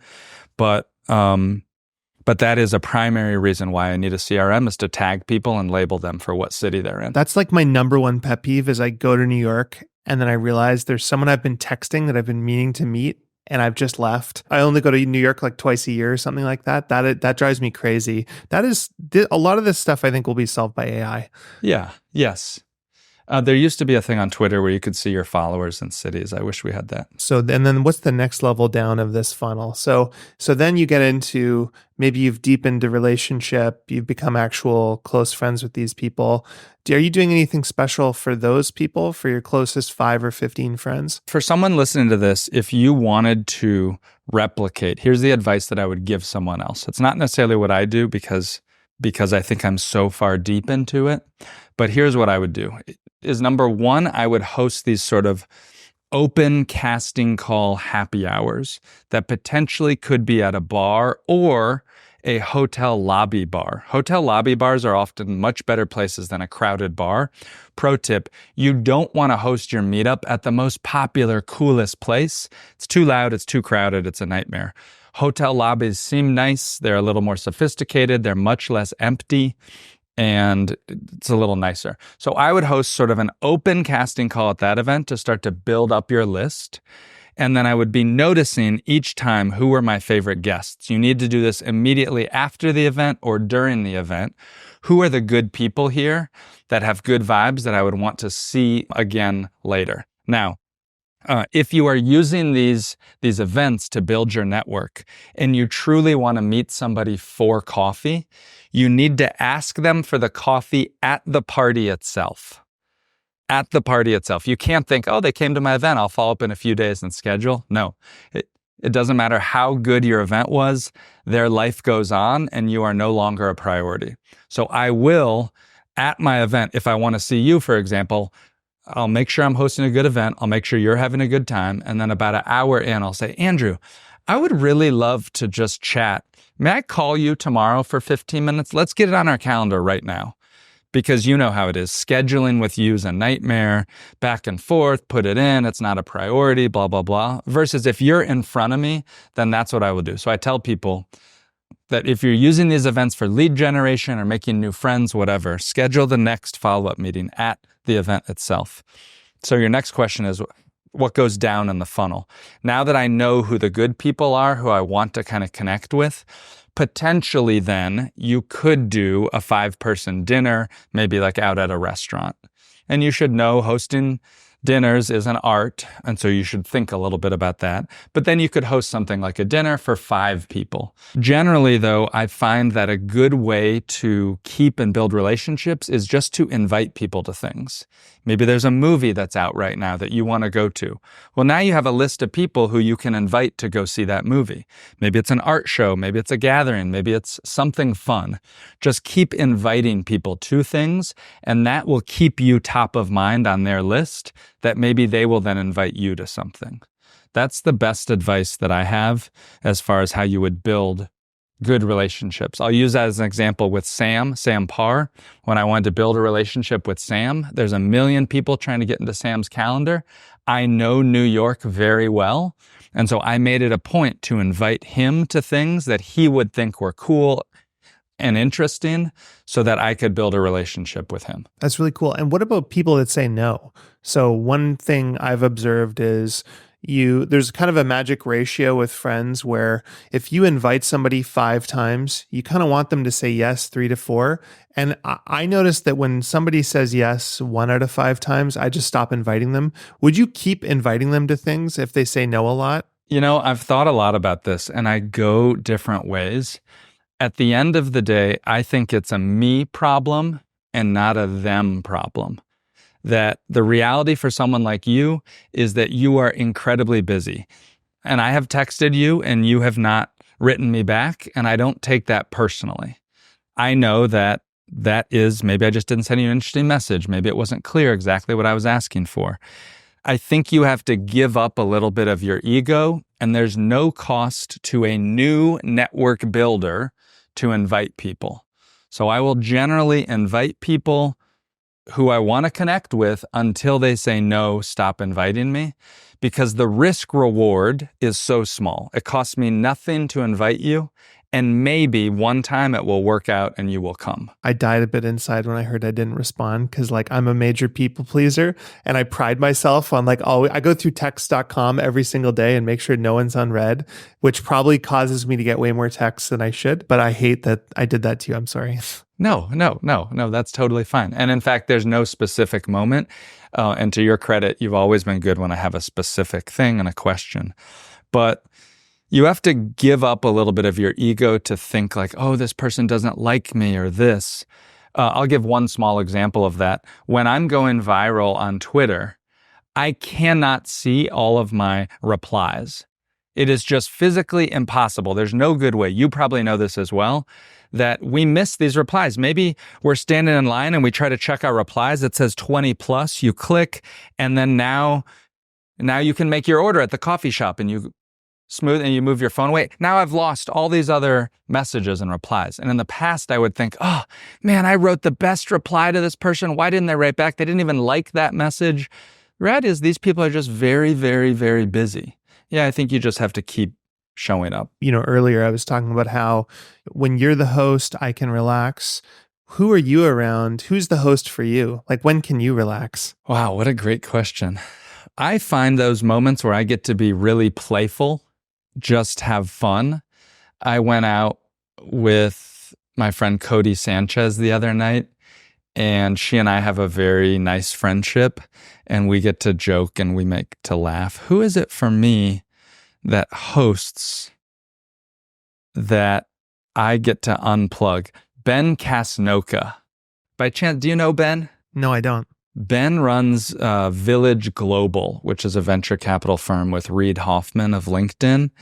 but that is a primary reason why I need a CRM, is to tag people and label them for what city they're in. That's like my number one pet peeve is I go to New York and then I realize there's someone I've been texting that I've been meaning to meet and I've just left. I only go to New York like twice a year or something like that. That drives me crazy. That is a lot of this stuff I think will be solved by AI. Yeah. Yes. There used to be a thing on Twitter where you could see your followers in cities. I wish we had that. So, and then what's the next level down of this funnel? So then you get into, maybe you've deepened the relationship, you've become actual close friends with these people. Are you doing anything special for those people, for your closest 5 or 15 friends? For someone listening to this, if you wanted to replicate, here's the advice that I would give someone else. It's not necessarily what I do because I think I'm so far deep into it. But here's what I would do. Is number 1, I would host these sort of open casting call happy hours that potentially could be at a bar or a hotel lobby bar. Hotel lobby bars are often much better places than a crowded bar. Pro tip, you don't want to host your meetup at the most popular, coolest place. It's too loud, it's too crowded, it's a nightmare. Hotel lobbies seem nice, they're a little more sophisticated, they're much less empty, and it's a little nicer. So I would host sort of an open casting call at that event to start to build up your list. And then I would be noticing each time who were my favorite guests. You need to do this immediately after the event or during the event. Who are the good people here that have good vibes that I would want to see again later? Now, if you are using these events to build your network and you truly want to meet somebody for coffee, you need to ask them for the coffee at the party itself. At the party itself. You can't think, oh, they came to my event, I'll follow up in a few days and schedule. No, it doesn't matter how good your event was, their life goes on and you are no longer a priority. So I will, at my event, if I want to see you, for example, I'll make sure I'm hosting a good event. I'll make sure you're having a good time. And then about an hour in, I'll say, Andrew, I would really love to just chat. May I call you tomorrow for 15 minutes? Let's get it on our calendar right now. Because you know how it is. Scheduling with you is a nightmare. Back and forth, put it in. It's not a priority, blah, blah, blah. Versus if you're in front of me, then that's what I will do. So I tell people that if you're using these events for lead generation or making new friends, whatever, schedule the next follow-up meeting at the event itself. So your next question is, what goes down in the funnel? Now that I know who the good people are, who I want to kind of connect with, potentially then you could do a 5-person dinner, maybe like out at a restaurant. And you should know hosting dinners is an art, and so you should think a little bit about that. But then you could host something like a dinner for 5 people. Generally, though, I find that a good way to keep and build relationships is just to invite people to things. Maybe there's a movie that's out right now that you want to go to. Well, now you have a list of people who you can invite to go see that movie. Maybe it's an art show, maybe it's a gathering, maybe it's something fun. Just keep inviting people to things, and that will keep you top of mind on their list, that maybe they will then invite you to something. That's the best advice that I have as far as how you would build good relationships. I'll use that as an example with Sam Parr. When I wanted to build a relationship with Sam, there's a million people trying to get into Sam's calendar. I know New York very well. And so I made it a point to invite him to things that he would think were cool and interesting so that I could build a relationship with him. That's really cool. And what about people that say no? So one thing I've observed is there's kind of a magic ratio with friends where if you invite somebody 5 times, you kind of want them to say yes 3 to 4. And I noticed that when somebody says yes 1 out of 5 times, I just stop inviting them. Would you keep inviting them to things if they say no a lot? You know, I've thought a lot about this and I go different ways. At the end of the day, I think it's a me problem and not a them problem. That the reality for someone like you is that you are incredibly busy. And I have texted you and you have not written me back, and I don't take that personally. I know that is, maybe I just didn't send you an interesting message. Maybe it wasn't clear exactly what I was asking for. I think you have to give up a little bit of your ego, and there's no cost to a new network builder to invite people. So I will generally invite people who I want to connect with until they say no, stop inviting me, because the risk reward is so small. It costs me nothing to invite you, and maybe one time it will work out and you will come. I died a bit inside when I heard I didn't respond because I'm a major people pleaser, and I pride myself on I go through text.com every single day and make sure no one's unread, which probably causes me to get way more texts than I should. But I hate that I did that to you. I'm sorry. No, that's totally fine. And in fact, there's no specific moment. And to your credit, you've always been good when I have a specific thing and a question. But you have to give up a little bit of your ego to think like, oh, this person doesn't like me or this. I'll give one small example of that. When I'm going viral on Twitter, I cannot see all of my replies. It is just physically impossible. There's no good way. You probably know this as well, that we miss these replies. Maybe we're standing in line and we try to check our replies. It says 20 plus. You click, and then now you can make your order at the coffee shop, and you move your phone away. Now I've lost all these other messages and replies. And in the past, I would think, oh man, I wrote the best reply to this person. Why didn't they write back? They didn't even like that message. The reality is these people are just very, very, very busy. Yeah, I think you just have to keep showing up. Earlier I was talking about how when you're the host, I can relax. Who are you around? Who's the host for you? When can you relax? Wow, what a great question. I find those moments where I get to be really playful, just have fun. I went out with my friend Cody Sanchez the other night, and she and I have a very nice friendship, and we get to joke and we make to laugh. Who is it for me that hosts that I get to unplug? Ben Casnoka. By chance, do you know Ben? No, I don't. Ben runs Village Global, which is a venture capital firm with Reid Hoffman of LinkedIn.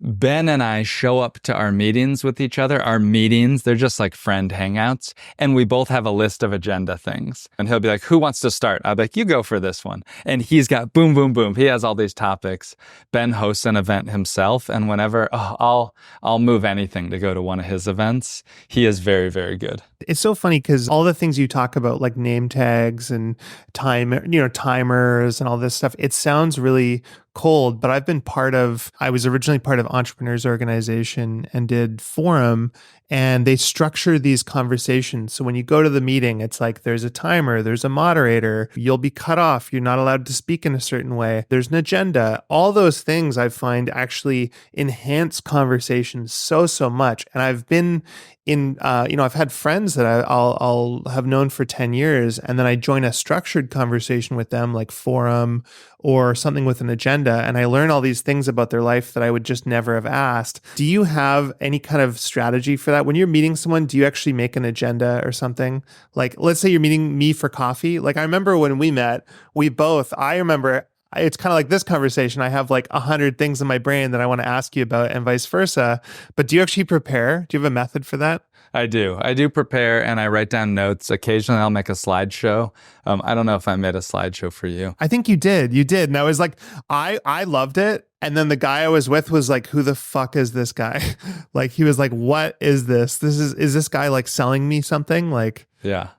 Ben and I show up to our meetings with each other. Our meetings, they're just like friend hangouts. And we both have a list of agenda things. And he'll be like, who wants to start? I'll be like, you go for this one. And he's got boom, boom, boom. He has all these topics. Ben hosts an event himself. And whenever I'll move anything to go to one of his events, he is very, very good. It's so funny because all the things you talk about, like name tags and timers and all this stuff, it sounds really cold, but I was originally part of Entrepreneurs Organization and did Forum, and they structure these conversations. So when you go to the meeting, it's like there's a timer, there's a moderator, you'll be cut off, you're not allowed to speak in a certain way, there's an agenda. All those things I find actually enhance conversations so much. And I've been I've had friends that I'll have known for 10 years, and then I join a structured conversation with them, like Forum or something with an agenda, and I learn all these things about their life that I would just never have asked. Do you have any kind of strategy for that? When you're meeting someone, do you actually make an agenda or something? Like, let's say you're meeting me for coffee. Like, I remember when we met, it's kind of like this conversation. I have like 100 things in my brain that I want to ask you about and vice versa. But do you actually prepare? Do you have a method for that? I do. I do prepare and I write down notes. Occasionally I'll make a slideshow. I don't know if I made a slideshow for you. I think you did. You did. And I was like, I loved it. And then the guy I was with was like, who the fuck is this guy? Like, he was like, what is this? Is this guy like selling me something? Like, yeah.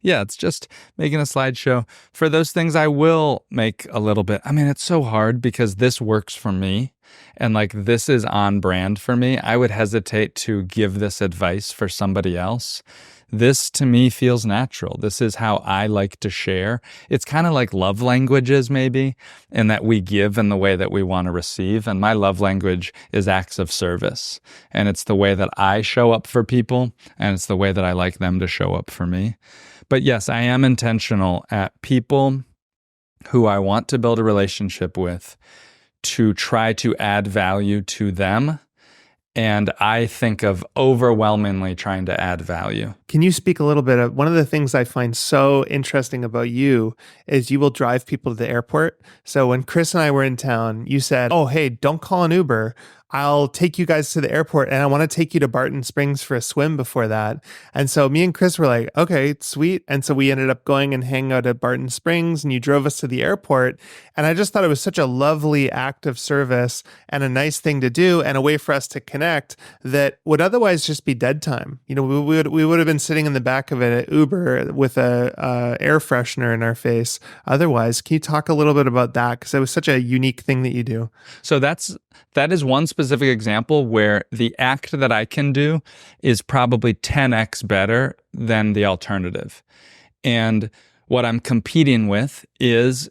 It's just making a slideshow. For those things, I will make a little bit. I mean, it's so hard because this works for me. And like, this is on brand for me. I would hesitate to give this advice for somebody else. This to me feels natural. This is how I like to share. It's kind of like love languages maybe, in that we give in the way that we want to receive. And my love language is acts of service. And it's the way that I show up for people. And it's the way that I like them to show up for me. But yes, I am intentional at people who I want to build a relationship with to try to add value to them. And I think of overwhelmingly trying to add value. Can you speak a little bit of one of the things I find so interesting about you is you will drive people to the airport. So when Chris and I were in town, you said, oh, hey, don't call an Uber. I'll take you guys to the airport and I want to take you to Barton Springs for a swim before that. And so me and Chris were like, okay, sweet. And so we ended up going and hanging out at Barton Springs and you drove us to the airport. And I just thought it was such a lovely act of service and a nice thing to do and a way for us to connect that would otherwise just be dead time. You know, we would have been sitting in the back of an Uber with a air freshener in our face. Otherwise, can you talk a little bit about that? Because it was such a unique thing that you do. So that is one specific example where the act that I can do is probably 10x better than the alternative. And what I'm competing with is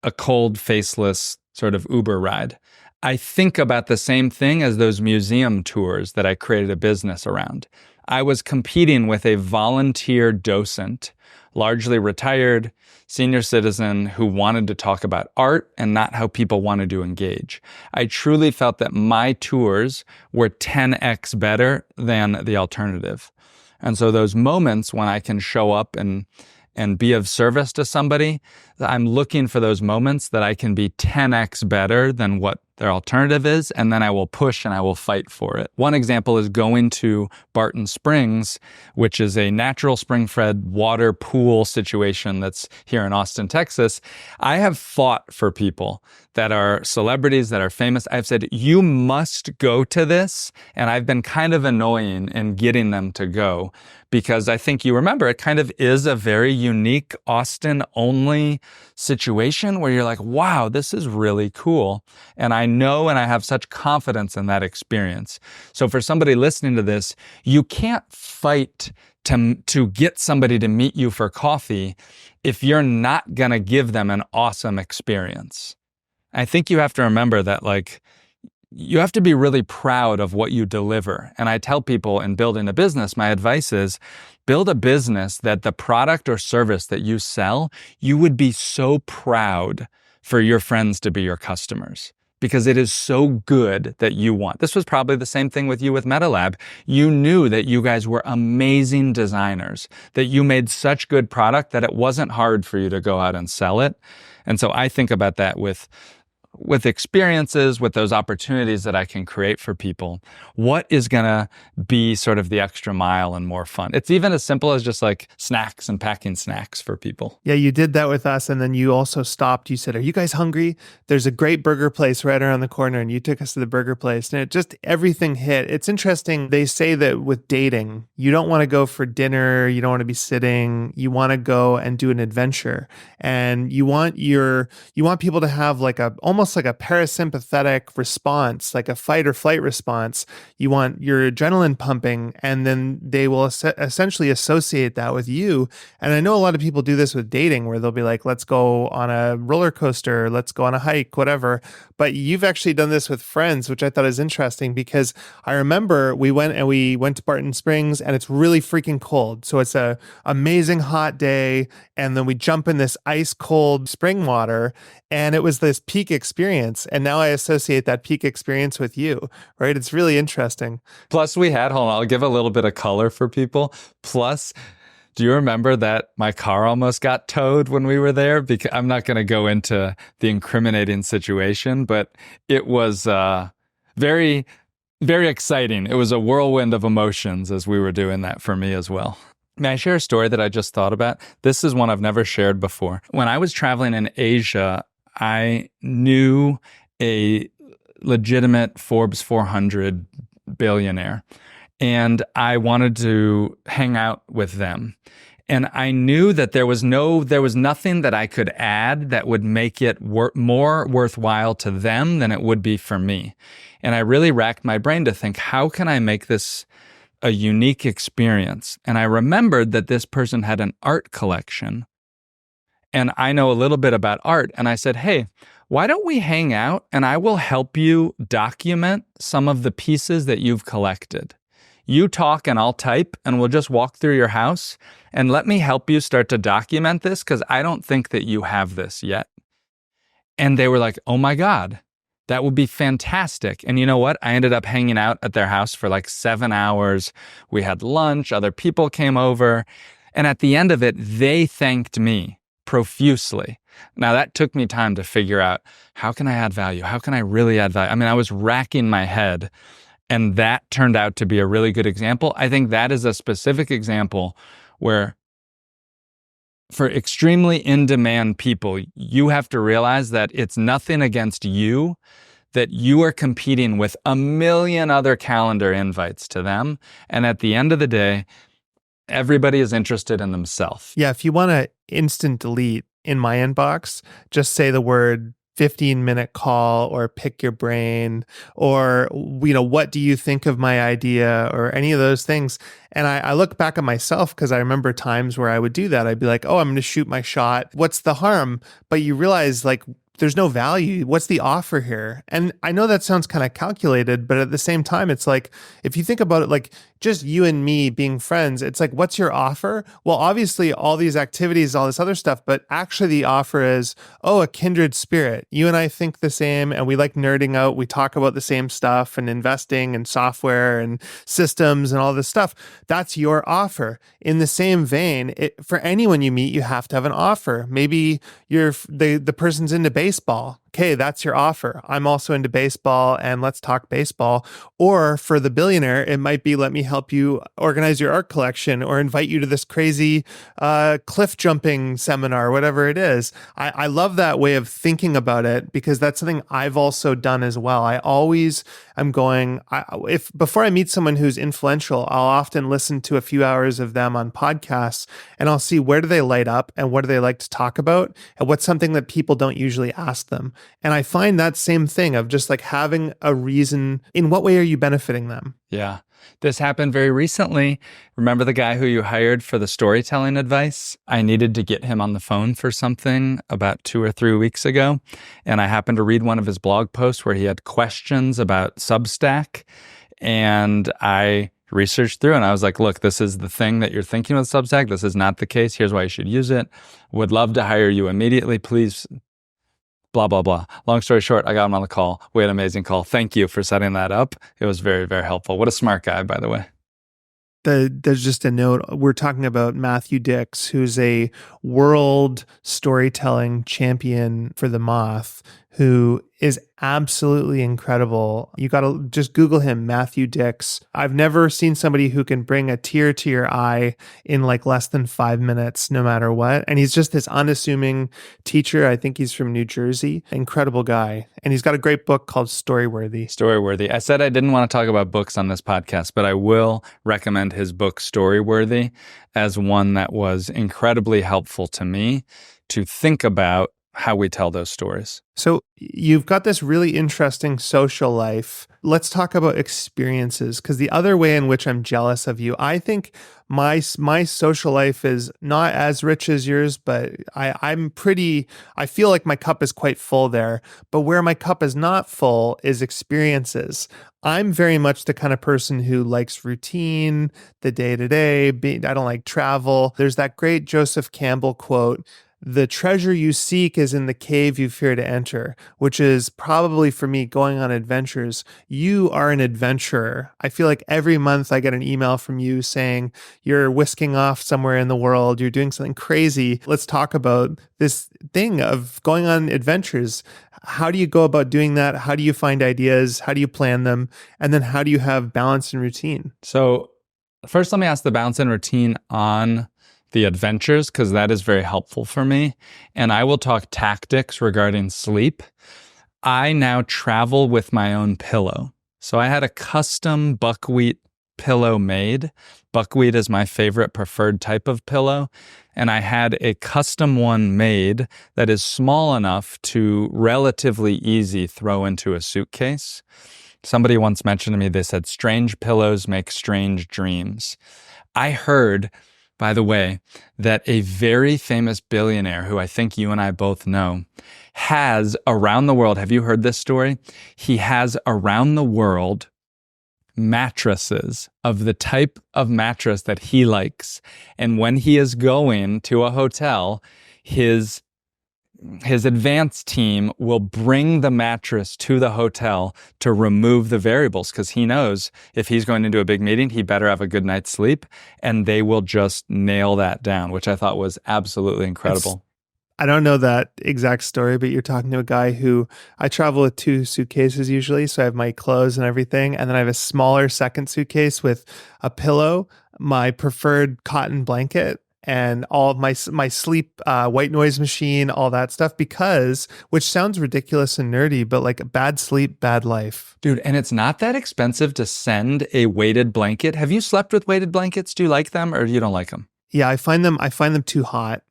a cold, faceless sort of Uber ride. I think about the same thing as those museum tours that I created a business around. I was competing with a volunteer docent, largely retired, senior citizen who wanted to talk about art and not how people wanted to engage. I truly felt that my tours were 10x better than the alternative. And so those moments when I can show up and be of service to somebody, I'm looking for those moments that I can be 10x better than what their alternative is, and then I will push and I will fight for it. One example is going to Barton Springs, which is a natural spring-fed water pool situation that's here in Austin, Texas. I have fought for people that are celebrities, that are famous. I've said, you must go to this, and I've been kind of annoying in getting them to go because I think you remember it kind of is a very unique Austin-only situation where you're like, wow, this is really cool. And I know and I have such confidence in that experience. So for somebody listening to this, you can't fight to get somebody to meet you for coffee if you're not going to give them an awesome experience. I think you have to remember that, like, you have to be really proud of what you deliver. And I tell people in building a business, my advice is build a business that the product or service that you sell, you would be so proud for your friends to be your customers because it is so good that you want. This was probably the same thing with you with MetaLab. You knew that you guys were amazing designers, that you made such good product that it wasn't hard for you to go out and sell it. And so I think about that with with experiences, with those opportunities that I can create for people, what is going to be sort of the extra mile and more fun? It's even as simple as just like snacks and packing snacks for people. Yeah, you did that with us. And then you also stopped. You said, "Are you guys hungry? There's a great burger place right around the corner." And you took us to the burger place. And it just, everything hit. It's interesting. They say that with dating, you don't want to go for dinner. You don't want to be sitting. You want to go and do an adventure. And you want people to have like almost like a parasympathetic response, like a fight or flight response. You want your adrenaline pumping, and then they will essentially associate that with you. And I know a lot of people do this with dating, where they'll be like, "Let's go on a roller coaster, let's go on a hike, whatever." But you've actually done this with friends, which I thought is interesting, because I remember we went to Barton Springs, and it's really freaking cold. So it's a amazing hot day, and then we jump in this ice cold spring water, and it was this peak experience. And now I associate that peak experience with you, right? It's really interesting. Plus hold on, I'll give a little bit of color for people. Plus, do you remember that my car almost got towed when we were there? Because I'm not going to go into the incriminating situation, but it was very, very exciting. It was a whirlwind of emotions as we were doing that for me as well. May I share a story that I just thought about? This is one I've never shared before. When I was traveling in Asia, I knew a legitimate Forbes 400 billionaire, and I wanted to hang out with them. And I knew that there was nothing that I could add that would make it more worthwhile to them than it would be for me. And I really racked my brain to think, how can I make this a unique experience? And I remembered that this person had an art collection, and I know a little bit about art. And I said, "Hey, why don't we hang out and I will help you document some of the pieces that you've collected. You talk and I'll type, and we'll just walk through your house, and let me help you start to document this, because I don't think that you have this yet." And they were like, "Oh my God, that would be fantastic." And you know what? I ended up hanging out at their house for like 7 hours. We had lunch, other people came over. And at the end of it, they thanked me profusely. Now, that took me time to figure out, how can I add value? How can I really add value? I mean, I was racking my head, and that turned out to be a really good example. I think that is a specific example where, for extremely in-demand people, you have to realize that it's nothing against you, that you are competing with a million other calendar invites to them. And at the end of the day, everybody is interested in themselves. Yeah, if you want to instant delete in my inbox, just say the word 15-minute call, or pick your brain, or, what do you think of my idea, or any of those things. And I look back at myself, because I remember times where I would do that. I'd be like, "Oh, I'm going to shoot my shot. What's the harm?" But you realize, like, there's no value. What's the offer here? And I know that sounds kind of calculated, but at the same time, it's like, if you think about it, like just you and me being friends, it's like, what's your offer? Well, obviously all these activities, all this other stuff, but actually the offer is, oh, a kindred spirit. You and I think the same, and we like nerding out. We talk about the same stuff, and investing and software and systems and all this stuff. That's your offer. In the same vein, for anyone you meet, you have to have an offer. Maybe the person's into baseball. Okay, that's your offer. I'm also into baseball, and let's talk baseball. Or for the billionaire, it might be, let me help you organize your art collection, or invite you to this crazy cliff jumping seminar, whatever it is. I love that way of thinking about it, because that's something I've also done as well. I always am going, if before I meet someone who's influential, I'll often listen to a few hours of them on podcasts, and I'll see, where do they light up, and what do they like to talk about, and what's something that people don't usually ask them. And I find that same thing of just like having a reason. In what way are you benefiting them? Yeah. This happened very recently. Remember the guy who you hired for the storytelling advice? I needed to get him on the phone for something about 2 or 3 weeks ago. And I happened to read one of his blog posts where he had questions about Substack. And I researched through, and I was like, "Look, this is the thing that you're thinking with Substack. This is not the case. Here's why you should use it. Would love to hire you immediately. Please, blah, blah, blah." Long story short, I got him on the call. We had an amazing call. Thank you for setting that up. It was very, very helpful. What a smart guy, by the way. There's just a note. We're talking about Matthew Dix, who's a world storytelling champion for the Moth, who is absolutely incredible. You got to just Google him, Matthew Dix. I've never seen somebody who can bring a tear to your eye in like less than 5 minutes, no matter what. And he's just this unassuming teacher. I think he's from New Jersey. Incredible guy. And he's got a great book called Storyworthy. Storyworthy. I said I didn't want to talk about books on this podcast, but I will recommend his book Storyworthy as one that was incredibly helpful to me to think about how we tell those stories. So you've got this really interesting social life. Let's talk about experiences, because the other way in which I'm jealous of you, I think my social life is not as rich as yours, but I feel like my cup is quite full there. But where my cup is not full is experiences. I'm very much the kind of person who likes routine, the day-to-day. I don't like travel. There's that great Joseph Campbell quote, "The treasure you seek is in the cave you fear to enter," which is probably for me going on adventures. You are an adventurer. I feel like every month I get an email from you saying you're whisking off somewhere in the world, you're doing something crazy. Let's talk about this thing of going on adventures. How do you go about doing that? How do you find ideas? How do you plan them? And then how do you have balance and routine? So first, let me ask the balance and routine on the adventures, because that is very helpful for me. And I will talk tactics regarding sleep. I now travel with my own pillow. So I had a custom buckwheat pillow made. Buckwheat is my favorite preferred type of pillow. And I had a custom one made that is small enough to relatively easy throw into a suitcase. Somebody once mentioned to me, they said, strange pillows make strange dreams. I heard, by the way, that a very famous billionaire who I think you and I both know has around the world, have you heard this story? He has around the world mattresses of the type of mattress that he likes. And when he is going to a hotel, his advanced team will bring the mattress to the hotel to remove the variables, because he knows if he's going into a big meeting, he better have a good night's sleep, and they will just nail that down, which I thought was absolutely incredible. I don't know that exact story, but you're talking to a guy who, I travel with 2 suitcases usually. So I have my clothes and everything. And then I have a smaller second suitcase with a pillow, my preferred cotton blanket, and all of my sleep white noise machine, all that stuff, which sounds ridiculous and nerdy, but like bad sleep, bad life. Dude, and it's not that expensive to send a weighted blanket. Have you slept with weighted blankets? Do you like them or you don't like them? Yeah, I find them too hot.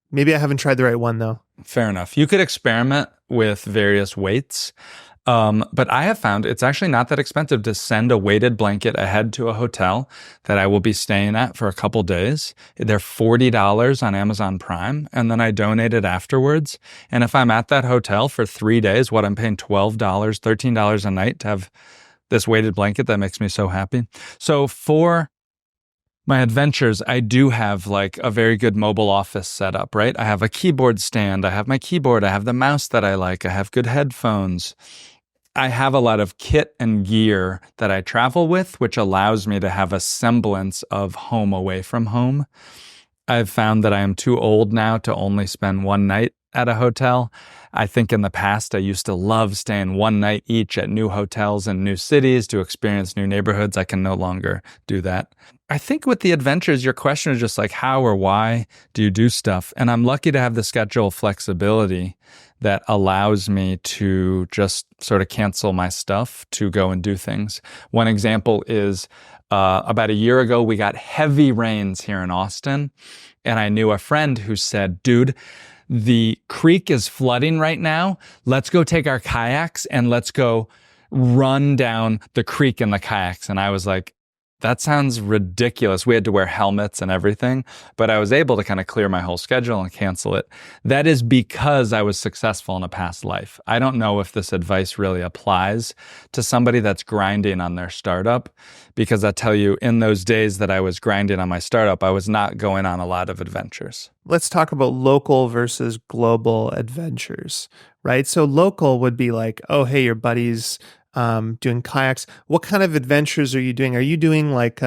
Maybe I haven't tried the right one though. Fair enough. You could experiment with various weights. But I have found it's actually not that expensive to send a weighted blanket ahead to a hotel that I will be staying at for a couple days. They're $40 on Amazon Prime, and then I donate it afterwards. And if I'm at that hotel for 3 days, I'm paying $12, $13 a night to have this weighted blanket that makes me so happy. So for my adventures, I do have like a very good mobile office setup, right? I have a keyboard stand, I have my keyboard, I have the mouse that I like, I have good headphones. I have a lot of kit and gear that I travel with, which allows me to have a semblance of home away from home. I've found that I am too old now to only spend one night at a hotel. I think in the past, I used to love staying one night each at new hotels in new cities to experience new neighborhoods. I can no longer do that. I think with the adventures, your question is just like, how or why do you do stuff? And I'm lucky to have the schedule flexibility that allows me to just sort of cancel my stuff to go and do things. One example is about a year ago, we got heavy rains here in Austin. And I knew a friend who said, dude, the creek is flooding right now. Let's go take our kayaks and let's go run down the creek in the kayaks. And I was like, that sounds ridiculous. We had to wear helmets and everything, but I was able to kind of clear my whole schedule and cancel it. That is because I was successful in a past life. I don't know if this advice really applies to somebody that's grinding on their startup, because I tell you, in those days that I was grinding on my startup, I was not going on a lot of adventures. Let's talk about local versus global adventures, right? So local would be like, oh, hey, your buddies doing kayaks. What kind of adventures are you doing? Are you doing like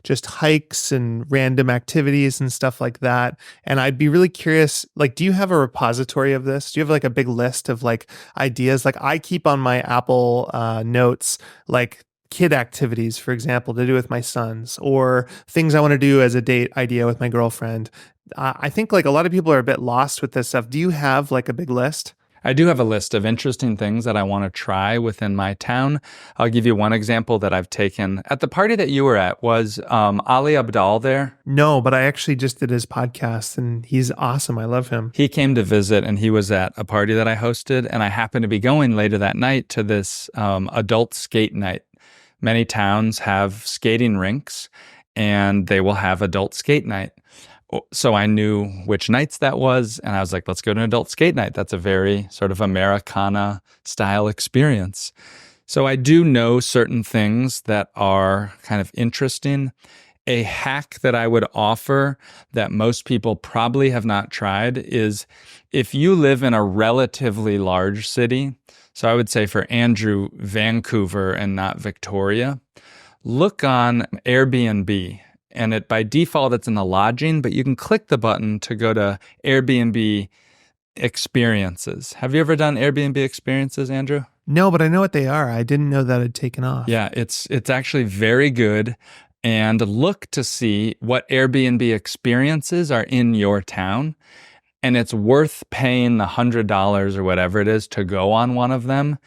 just hikes and random activities and stuff like that? And I'd be really curious, like, do you have a repository of this? Do you have like a big list of like ideas? Like I keep on my Apple notes, like kid activities, for example, to do with my sons, or things I want to do as a date idea with my girlfriend. I think like a lot of people are a bit lost with this stuff. Do you have like a big list? I do have a list of interesting things that I want to try within my town. I'll give you one example that I've taken. At the party that you were at, was Ali Abdal there? No, but I actually just did his podcast and he's awesome. I love him. He came to visit and he was at a party that I hosted, and I happened to be going later that night to this adult skate night. Many towns have skating rinks and they will have adult skate night. So I knew which nights that was, and I was like, let's go to an adult skate night. That's a very sort of Americana style experience. So I do know certain things that are kind of interesting. A hack that I would offer that most people probably have not tried is if you live in a relatively large city, so I would say for Andrew, Vancouver and not Victoria, look on Airbnb. And it by default, it's in the lodging, but you can click the button to go to Airbnb experiences. Have you ever done Airbnb experiences, Andrew? No, but I know what they are. I didn't know that had taken off. Yeah, it's actually very good. And look to see what Airbnb experiences are in your town. And it's worth paying the $100 or whatever it is to go on one of them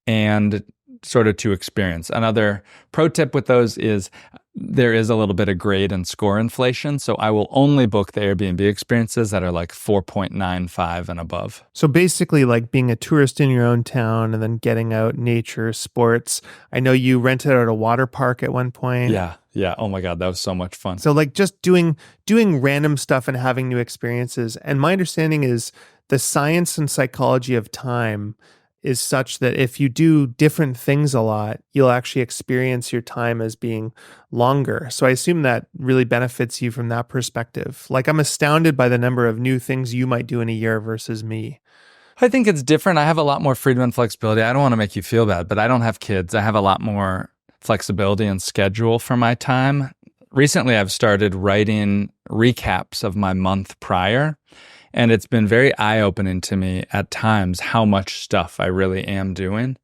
and sort of to experience. Another pro tip with those is there is a little bit of grade and score inflation. So I will only book the Airbnb experiences that are like 4.95 and above. So basically like being a tourist in your own town and then getting out nature, sports. I know you rented out a water park at one point. Yeah. Yeah. Oh my God. That was so much fun. So like just doing random stuff and having new experiences. And my understanding is the science and psychology of time is such that if you do different things a lot, you'll actually experience your time as being longer. So I assume that really benefits you from that perspective. Like I'm astounded by the number of new things you might do in a year versus me. I think it's different. I have a lot more freedom and flexibility. I don't want to make you feel bad, but I don't have kids. I have a lot more flexibility and schedule for my time. Recently, I've started writing recaps of my month prior. And it's been very eye-opening to me at times how much stuff I really am doing.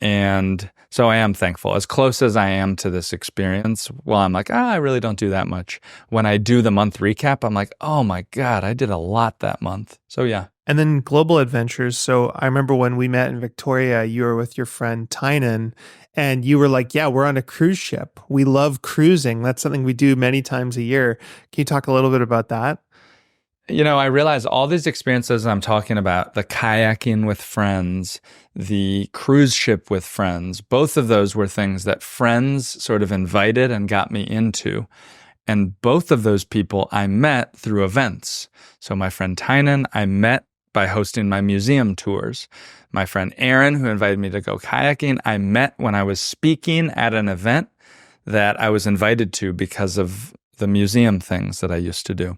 And so I am thankful. As close as I am to this experience, well, I'm like, I really don't do that much. When I do the month recap, I'm like, oh my God, I did a lot that month. So yeah. And then global adventures. So I remember when we met in Victoria, you were with your friend Tynan, and you were like, yeah, we're on a cruise ship. We love cruising. That's something we do many times a year. Can you talk a little bit about that? You know, I realize all these experiences I'm talking about, the kayaking with friends, the cruise ship with friends, both of those were things that friends sort of invited and got me into. And both of those people I met through events. So my friend Tynan, I met by hosting my museum tours. My friend Aaron, who invited me to go kayaking, I met when I was speaking at an event that I was invited to because of the museum things that I used to do.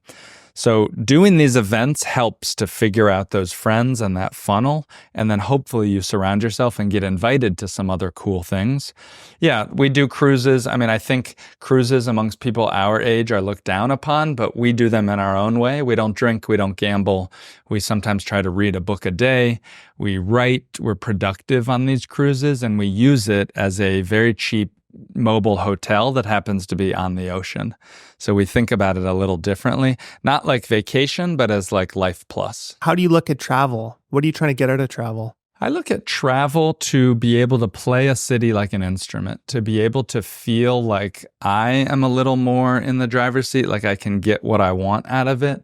So doing these events helps to figure out those friends and that funnel, and then hopefully you surround yourself and get invited to some other cool things. Yeah, we do cruises. I mean, I think cruises amongst people our age are looked down upon, but we do them in our own way. We don't drink, we don't gamble. We sometimes try to read a book a day. We write, we're productive on these cruises, and we use it as a very cheap mobile hotel that happens to be on the ocean. So we think about it a little differently, not like vacation, but as like life plus. How do you look at travel? What are you trying to get out of travel? I look at travel to be able to play a city like an instrument, to be able to feel like I am a little more in the driver's seat, like I can get what I want out of it.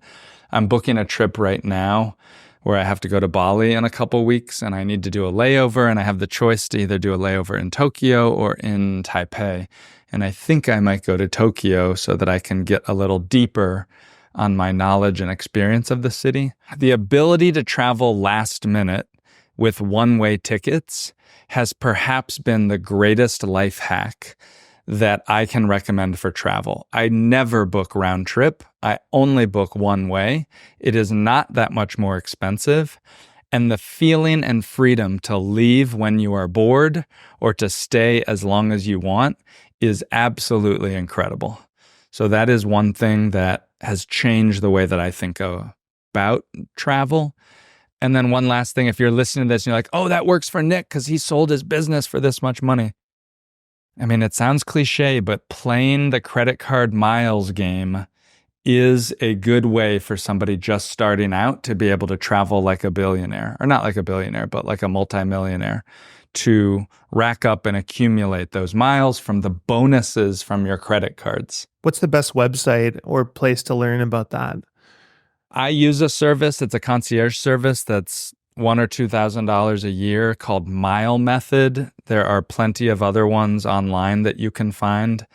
I'm booking a trip right now where I have to go to Bali in a couple weeks and I need to do a layover, and I have the choice to either do a layover in Tokyo or in Taipei. And I think I might go to Tokyo so that I can get a little deeper on my knowledge and experience of the city. The ability to travel last minute with one-way tickets has perhaps been the greatest life hack that I can recommend for travel. I never book round trip. I only book one way. It is not that much more expensive. And the feeling and freedom to leave when you are bored or to stay as long as you want is absolutely incredible. So that is one thing that has changed the way that I think about travel. And then one last thing, if you're listening to this and you're like, oh, that works for Nick because he sold his business for this much money. I mean, it sounds cliche, but playing the credit card miles game is a good way for somebody just starting out to be able to travel like a billionaire, or not like a billionaire, but like a multimillionaire, to rack up and accumulate those miles from the bonuses from your credit cards. What's the best website or place to learn about that? I use a service. It's a concierge service that's $1,000 or $2,000 a year called Mile Method. There are plenty of other ones online that you can find.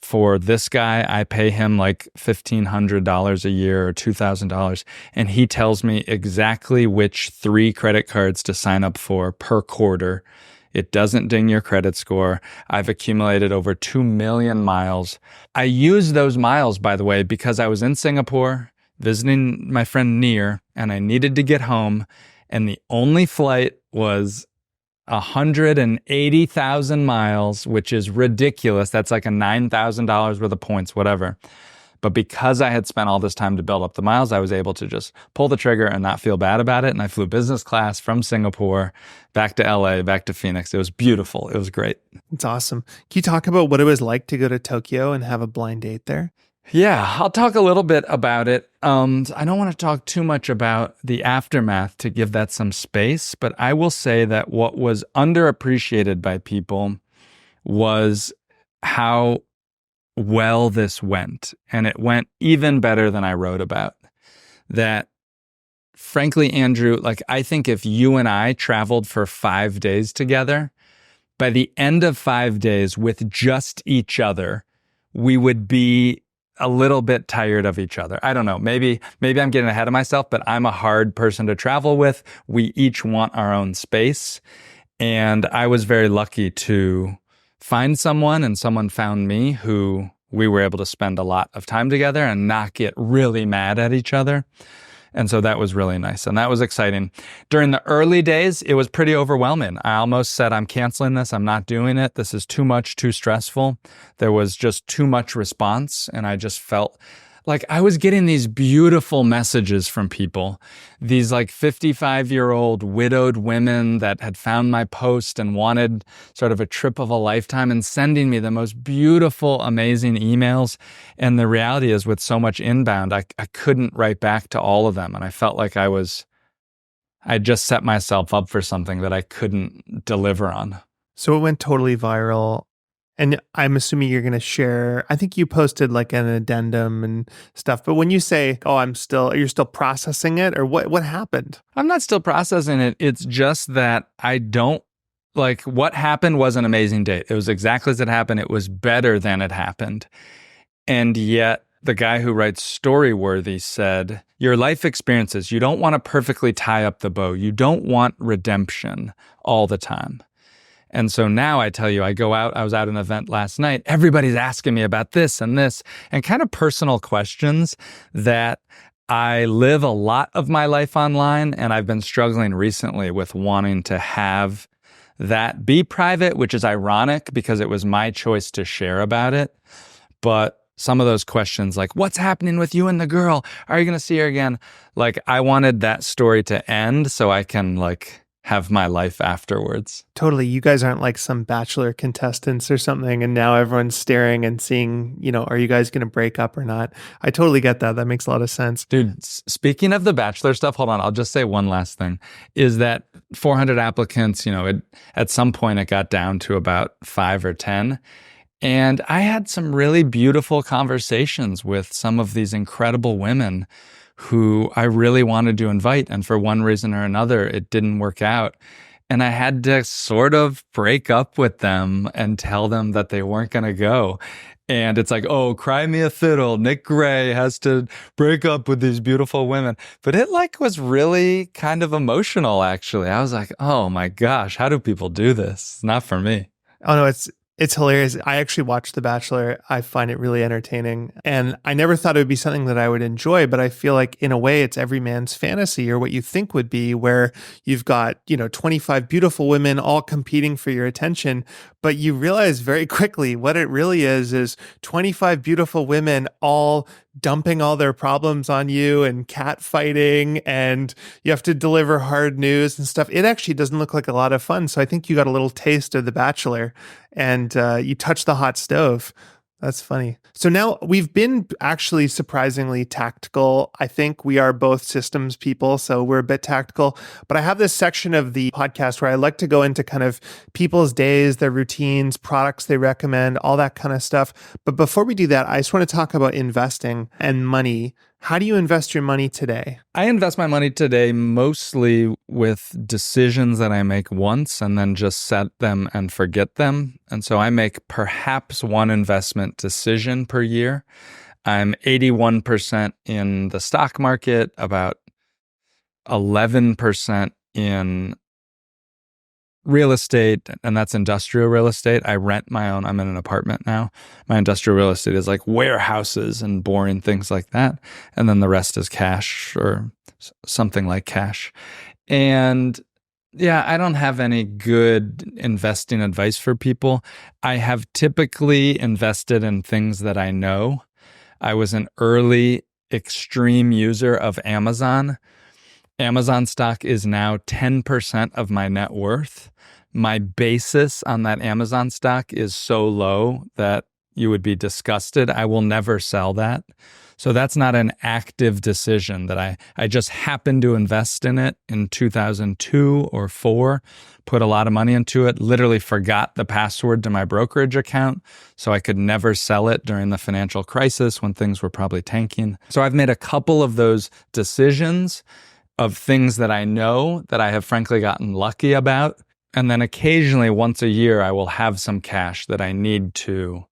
For this guy, I pay him like $1,500 a year or $2,000, and he tells me exactly which 3 credit cards to sign up for per quarter. It doesn't ding your credit score. I've accumulated over 2 million miles. I use those miles, by the way, because I was in Singapore visiting my friend Nir, and I needed to get home, and the only flight was 180,000 miles, which is ridiculous. That's like a $9,000 worth of points, whatever. But because I had spent all this time to build up the miles, I was able to just pull the trigger and not feel bad about it. And I flew business class from Singapore back to LA, back to Phoenix. It was beautiful. It was great. It's awesome. Can you talk about what it was like to go to Tokyo and have a blind date there? Yeah, I'll talk a little bit about it. I don't want to talk too much about the aftermath to give that some space, but I will say that what was underappreciated by people was how well this went. And it went even better than I wrote about. That, frankly, Andrew, like I think if you and I traveled for 5 days together, by the end of 5 days with just each other, we would be a little bit tired of each other. I don't know. Maybe I'm getting ahead of myself, but I'm a hard person to travel with. We each want our own space. And I was very lucky to find someone, and someone found me who we were able to spend a lot of time together and not get really mad at each other. And so that was really nice. And that was exciting. During the early days, it was pretty overwhelming. I almost said, I'm canceling this. I'm not doing it. This is too much, too stressful. There was just too much response. And I just felt like I was getting these beautiful messages from people, these like 55-year-old widowed women that had found my post and wanted sort of a trip of a lifetime and sending me the most beautiful, amazing emails. And the reality is with so much inbound, I couldn't write back to all of them. And I felt like I just set myself up for something that I couldn't deliver on. So it went totally viral. And I'm assuming you're going to share, I think you posted like an addendum and stuff. But when you say, oh, you're still processing it, or what happened? I'm not still processing it. It's just that what happened was an amazing date. It was exactly as it happened. It was better than it happened. And yet the guy who writes Storyworthy said, your life experiences, you don't want to perfectly tie up the bow. You don't want redemption all the time. And so now I tell you, I was at an event last night. Everybody's asking me about this and kind of personal questions that I live a lot of my life online. And I've been struggling recently with wanting to have that be private, which is ironic because it was my choice to share about it. But some of those questions like, what's happening with you and the girl? Are you going to see her again? Like, I wanted that story to end so I can have my life afterwards. Totally. You guys aren't like some Bachelor contestants or something, and now everyone's staring and seeing, are you guys going to break up or not? I totally get that. That makes a lot of sense. Dude, speaking of the Bachelor stuff, hold on. I'll just say one last thing, is that 400 applicants, at some point it got down to about 5 or 10. And I had some really beautiful conversations with some of these incredible women who I really wanted to invite. And for one reason or another, it didn't work out. And I had to sort of break up with them and tell them that they weren't going to go. And it's like, oh, cry me a fiddle. Nick Gray has to break up with these beautiful women. But it was really kind of emotional, actually. I was like, oh my gosh, how do people do this? It's not for me. Oh no, it's It's hilarious. I actually watched The Bachelor. I find it really entertaining. And I never thought it would be something that I would enjoy, but I feel like in a way it's every man's fantasy, or what you think would be, where you've got, 25 beautiful women all competing for your attention, but you realize very quickly what it really is 25 beautiful women all dumping all their problems on you and cat fighting, and you have to deliver hard news and stuff. It actually doesn't look like a lot of fun. So I think you got a little taste of The Bachelor, and you touch the hot stove. That's funny. So now we've been actually surprisingly tactical. I think we are both systems people, so we're a bit tactical. But I have this section of the podcast where I like to go into kind of people's days, their routines, products they recommend, all that kind of stuff. But before we do that, I just want to talk about investing and money. How do you invest your money today? I invest my money today mostly with decisions that I make once and then just set them and forget them. And so I make perhaps one investment decision per year. I'm 81% in the stock market, about 11% in real estate, and that's industrial real estate. I rent my own. I'm in an apartment now. My industrial real estate is like warehouses and boring things like that. And then the rest is cash or something like cash. And yeah, I don't have any good investing advice for people. I have typically invested in things that I know. I was an early extreme user of Amazon. Amazon stock is now 10% of my net worth. My basis on that Amazon stock is so low that you would be disgusted. I will never sell that. So that's not an active decision that I just happened to invest in it in 2002 or 4, put a lot of money into it, literally forgot the password to my brokerage account so I could never sell it during the financial crisis when things were probably tanking. So I've made a couple of those decisions of things that I know that I have frankly gotten lucky about. And then occasionally, once a year, I will have some cash that I need to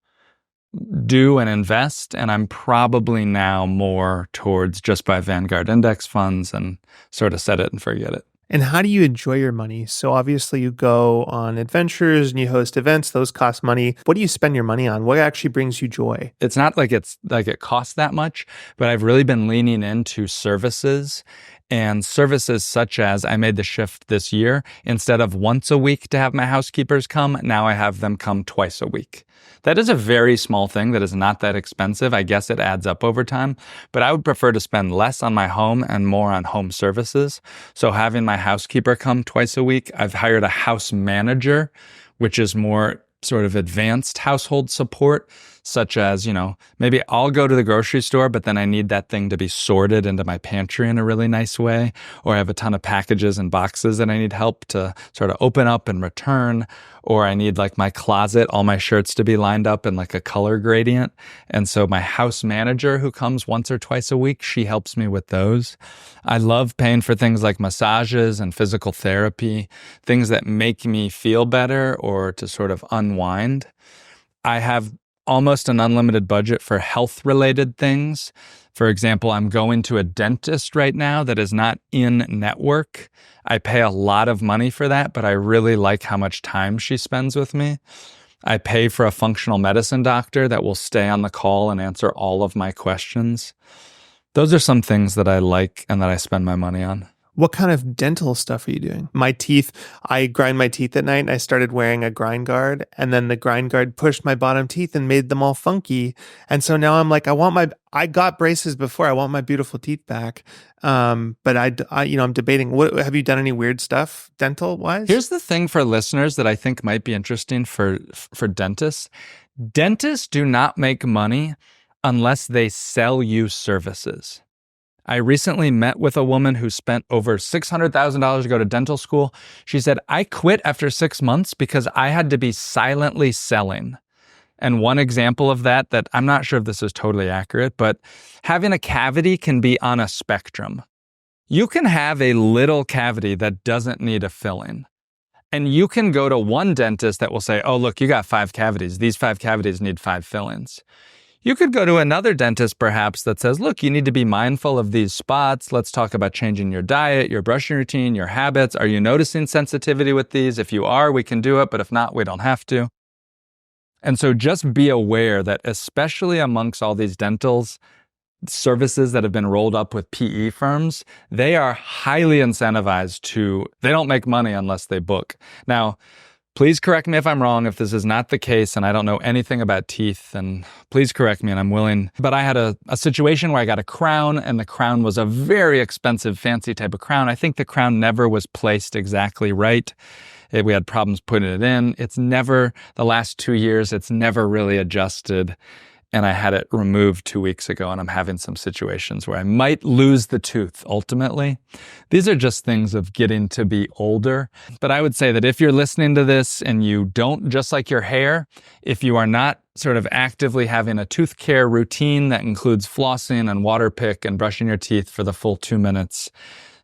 do and invest. And I'm probably now more towards just buy Vanguard index funds and sort of set it and forget it. And how do you enjoy your money? So obviously you go on adventures and you host events. Those cost money. What do you spend your money on? What actually brings you joy? It's not like it costs that much, but I've really been leaning into services. And services such as, I made the shift this year, instead of once a week to have my housekeepers come, now I have them come twice a week. That is a very small thing that is not that expensive. I guess it adds up over time, but I would prefer to spend less on my home and more on home services. So having my housekeeper come twice a week, I've hired a house manager, which is more sort of advanced household support, such as, maybe I'll go to the grocery store, but then I need that thing to be sorted into my pantry in a really nice way, or I have a ton of packages and boxes that I need help to sort of open up and return, or I need like my closet, all my shirts to be lined up in like a color gradient. And so my house manager, who comes once or twice a week, she helps me with those. I love paying for things like massages and physical therapy, things that make me feel better or to sort of unwind. I have almost an unlimited budget for health-related things. For example, I'm going to a dentist right now that is not in network. I pay a lot of money for that, but I really like how much time she spends with me. I pay for a functional medicine doctor that will stay on the call and answer all of my questions. Those are some things that I like and that I spend my money on. What kind of dental stuff are you doing? My teeth, I grind my teeth at night and I started wearing a grind guard, and then the grind guard pushed my bottom teeth and made them all funky. And so now I'm like, I got braces before. I want my beautiful teeth back. But I'm debating, have you done any weird stuff dental wise? Here's the thing for listeners that I think might be interesting for dentists. Dentists do not make money unless they sell you services. I recently met with a woman who spent over $600,000 to go to dental school. She said, I quit after 6 months because I had to be silently selling. And one example of that I'm not sure if this is totally accurate, but having a cavity can be on a spectrum. You can have a little cavity that doesn't need a filling. And you can go to one dentist that will say, oh, look, you got 5 cavities. These 5 cavities need 5 fillings. You could go to another dentist perhaps that says, look, you need to be mindful of these spots. Let's talk about changing your diet, your brushing routine, your habits. Are you noticing sensitivity with these? If you are, we can do it. But if not, we don't have to. And so just be aware that especially amongst all these dental services that have been rolled up with PE firms, they are highly incentivized they don't make money unless they book. Now, please correct me if I'm wrong, if this is not the case and I don't know anything about teeth, and please correct me and I'm willing. But I had a situation where I got a crown, and the crown was a very expensive, fancy type of crown. I think the crown never was placed exactly right. We had problems putting it in. The last 2 years, it's never really adjusted. And I had it removed 2 weeks ago, and I'm having some situations where I might lose the tooth ultimately. These are just things of getting to be older. But I would say that if you're listening to this and you don't, just like your hair, if you are not sort of actively having a tooth care routine that includes flossing and water pick and brushing your teeth for the full 2 minutes,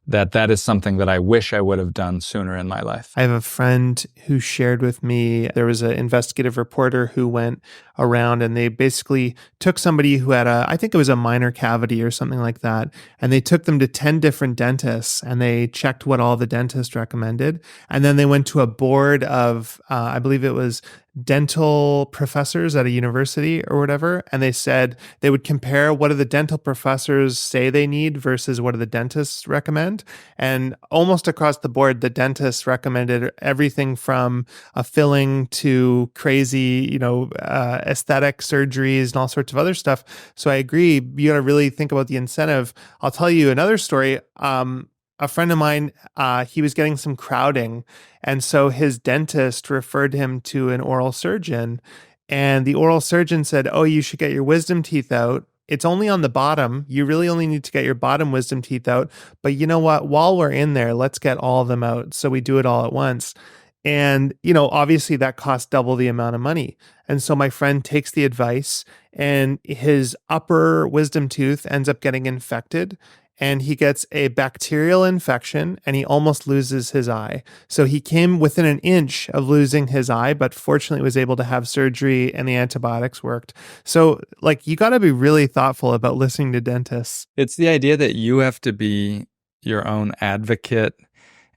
that is something that I wish I would have done sooner in my life. I have a friend who shared with me, there was an investigative reporter who went around and they basically took somebody who had I think it was a minor cavity or something like that, and they took them to 10 different dentists and they checked what all the dentists recommended. And then they went to a board of, I believe it was dental professors at a university or whatever, and they said they would compare what do the dental professors say they need versus what do the dentists recommend. And almost across the board, the dentists recommended everything from a filling to crazy, aesthetic surgeries and all sorts of other stuff. So I agree, you got to really think about the incentive. I'll tell you another story. A friend of mine, he was getting some crowding, and so his dentist referred him to an oral surgeon, and the oral surgeon said, "Oh, you should get your wisdom teeth out. It's only on the bottom. You really only need to get your bottom wisdom teeth out. But you know what? While we're in there, let's get all of them out. So we do it all at once." And, obviously that costs double the amount of money. And so my friend takes the advice, and his upper wisdom tooth ends up getting infected, and he gets a bacterial infection, and he almost loses his eye. So he came within an inch of losing his eye, but fortunately was able to have surgery and the antibiotics worked. So you got to be really thoughtful about listening to dentists. It's the idea that you have to be your own advocate.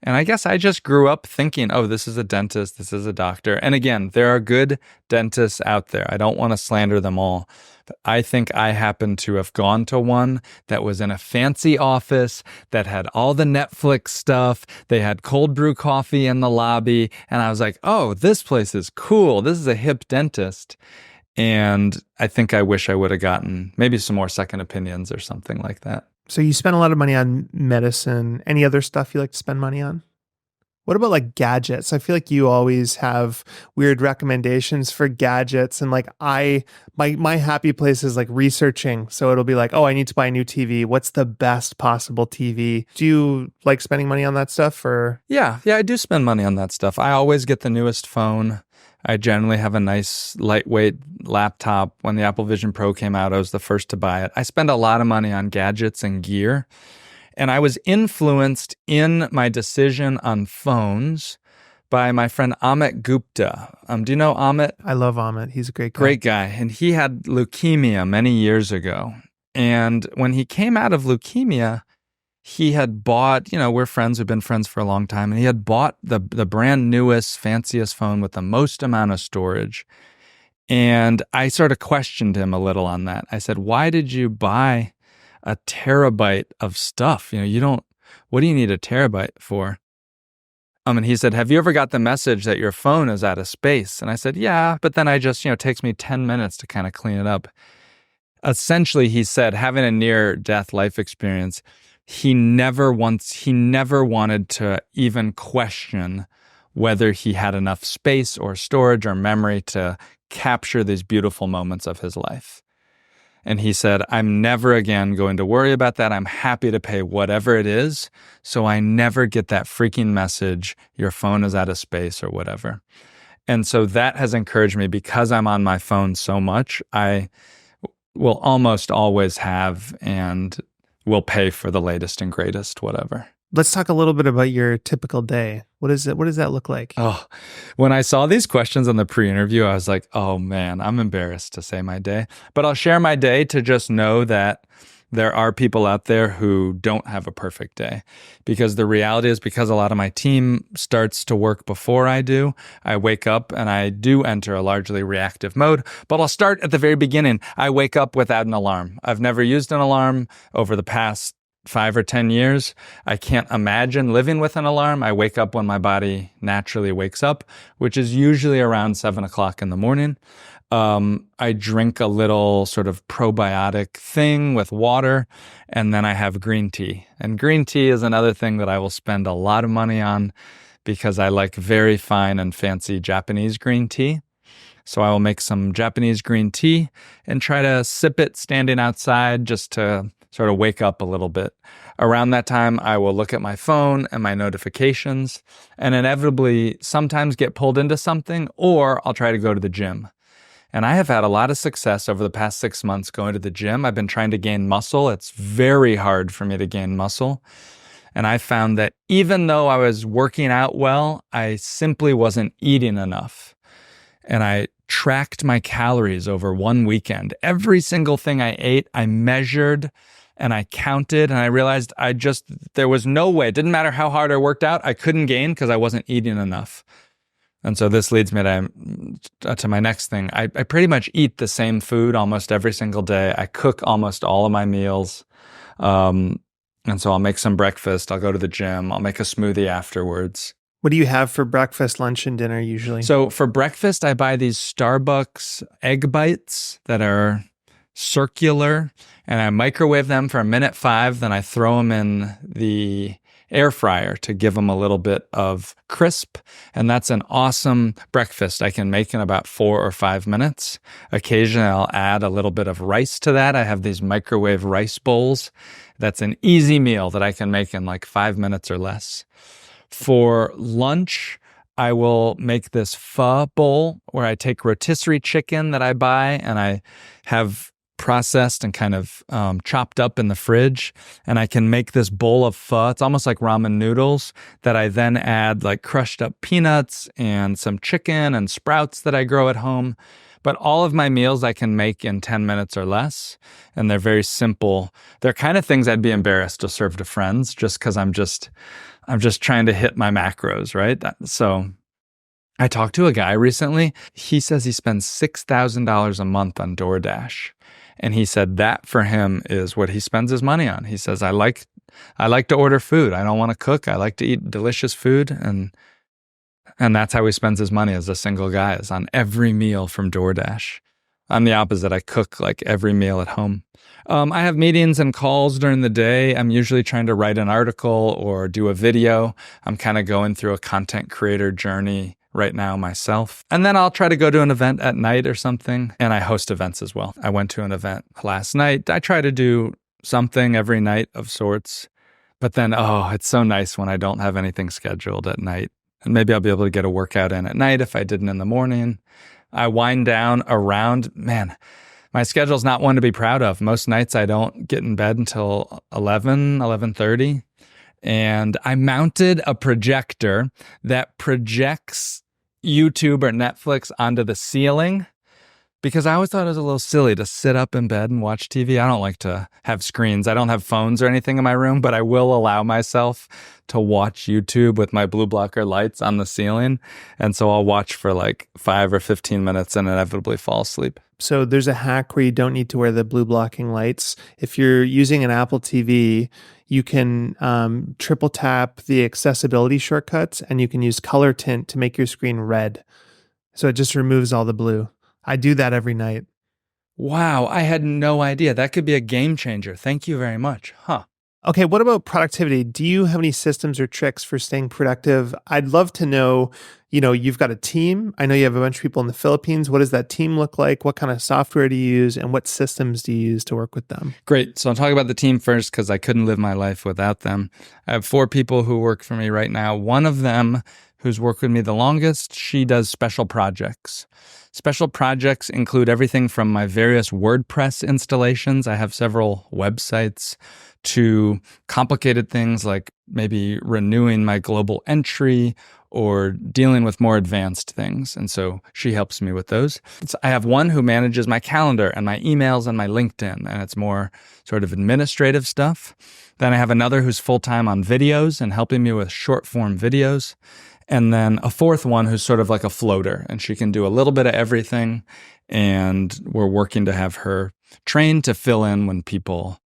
And I guess I just grew up thinking, oh, this is a dentist, this is a doctor. And again, there are good dentists out there. I don't want to slander them all. But I think I happen to have gone to one that was in a fancy office that had all the Netflix stuff. They had cold brew coffee in the lobby. And I was like, oh, this place is cool. This is a hip dentist. And I think I wish I would have gotten maybe some more second opinions or something like that. So you spend a lot of money on medicine. Any other stuff you like to spend money on? What about gadgets? I feel like you always have weird recommendations for gadgets, and my happy place is researching. So it'll be oh, I need to buy a new TV. What's the best possible TV? Do you like spending money on that stuff, or? Yeah, I do spend money on that stuff. I always get the newest phone. I generally have a nice lightweight laptop. When the Apple Vision Pro came out, I was the first to buy it. I spend a lot of money on gadgets and gear. And I was influenced in my decision on phones by my friend Amit Gupta. Do you know Amit? I love Amit. He's a great guy. Great guy. And he had leukemia many years ago. And when he came out of leukemia, he had bought, we're friends, we've been friends for a long time, and he had bought the brand newest, fanciest phone with the most amount of storage. And I sort of questioned him a little on that. I said, why did you buy a terabyte of stuff? What do you need a terabyte for? And he said, have you ever got the message that your phone is out of space? And I said, yeah, but then I just, it takes me 10 minutes to kind of clean it up. Essentially, he said, having a near-death life experience, he never wanted to even question whether he had enough space or storage or memory to capture these beautiful moments of his life. And he said, I'm never again going to worry about that. I'm happy to pay whatever it is, so I never get that freaking message, your phone is out of space or whatever. And so that has encouraged me, because I'm on my phone so much, I will almost always have and will pay for the latest and greatest, whatever. Let's talk a little bit about your typical day. What does that look like? Oh, when I saw these questions on the pre-interview, I was like, oh man, I'm embarrassed to say my day. But I'll share my day to just know that there are people out there who don't have a perfect day, because the reality is, because a lot of my team starts to work before I do, I wake up and I do enter a largely reactive mode. But I'll start at the very beginning. I wake up without an alarm. I've never used an alarm over the past 5 or 10 years. I can't imagine living with an alarm. I wake up when my body naturally wakes up, which is usually around 7 o'clock in the morning. I drink a little sort of probiotic thing with water, and then I have green tea. And green tea is another thing that I will spend a lot of money on, because I like very fine and fancy Japanese green tea. So I will make some Japanese green tea and try to sip it standing outside, just to sort of wake up a little bit. Around that time, I will look at my phone and my notifications, and inevitably sometimes get pulled into something, or I'll try to go to the gym. And I have had a lot of success over the past 6 months going to the gym. I've been trying to gain muscle. It's very hard for me to gain muscle. And I found that even though I was working out well, I simply wasn't eating enough. And I tracked my calories over one weekend. Every single thing I ate, I measured and I counted, and I realized there was no way. It didn't matter how hard I worked out, I couldn't gain because I wasn't eating enough. And so this leads me to my next thing. I pretty much eat the same food almost every single day. I cook almost all of my meals. And so I'll make some breakfast. I'll go to the gym. I'll make a smoothie afterwards. What do you have for breakfast, lunch, and dinner usually? So for breakfast, I buy these Starbucks egg bites that are circular, and I microwave them for 1:05. Then I throw them in the air fryer to give them a little bit of crisp. And that's an awesome breakfast I can make in about 4 or 5 minutes. Occasionally, I'll add a little bit of rice to that. I have these microwave rice bowls. That's an easy meal that I can make in like 5 minutes or less. For lunch, I will make this pho bowl where I take rotisserie chicken that I buy and I have processed and kind of chopped up in the fridge, and I can make this bowl of pho. It's almost like ramen noodles that I then add like crushed up peanuts and some chicken and sprouts that I grow at home. But all of my meals I can make in 10 minutes or less, and they're very simple. They're kind of things I'd be embarrassed to serve to friends, just because I'm just trying to hit my macros, right? So I talked to a guy recently. He says he spends $6,000 a month on DoorDash. And he said that for him is what he spends his money on. He says, I like to order food. I don't want to cook. I like to eat delicious food. And that's how he spends his money as a single guy, is on every meal from DoorDash. I'm the opposite. I cook like every meal at home. I have meetings and calls during the day. I'm usually trying to write an article or do a video. I'm kind of going through a content creator journey right now myself. And then I'll try to go to an event at night or something. And I host events as well. I went to an event last night. I try to do something every night of sorts. But then, it's so nice when I don't have anything scheduled at night. And maybe I'll be able to get a workout in at night if I didn't in the morning. I wind down around, my schedule's not one to be proud of. Most nights I don't get in bed until 11:30. And I mounted a projector that projects YouTube or Netflix onto the ceiling, because I always thought it was a little silly to sit up in bed and watch TV. I don't like to have screens. I don't have phones or anything in my room, but I will allow myself to watch YouTube with my blue blocker lights on the ceiling. And so I'll watch for like 5 or 15 minutes and inevitably fall asleep. So there's a hack where you don't need to wear the blue blocking lights. If you're using an Apple TV, you can triple tap the accessibility shortcuts, and you can use color tint to make your screen red. So it just removes all the blue. I do that every night. Wow, I had no idea. That could be a game changer. Thank you very much. Huh. Okay, what about productivity? Do you have any systems or tricks for staying productive? I'd love to know, you've got a team. I know you have a bunch of people in the Philippines. What does that team look like? What kind of software do you use, and what systems do you use to work with them? Great. So I'll talk about the team first, because I couldn't live my life without them. I have 4 people who work for me right now. One of them, who's worked with me the longest, she does special projects. Special projects include everything from my various WordPress installations. I have several websites, to complicated things like maybe renewing my global entry or dealing with more advanced things. And so she helps me with those. I have one who manages my calendar and my emails and my LinkedIn, and it's more sort of administrative stuff. Then I have another who's full-time on videos and helping me with short-form videos. And then a fourth one who's sort of like a floater, and she can do a little bit of everything. And we're working to have her trained to fill in when people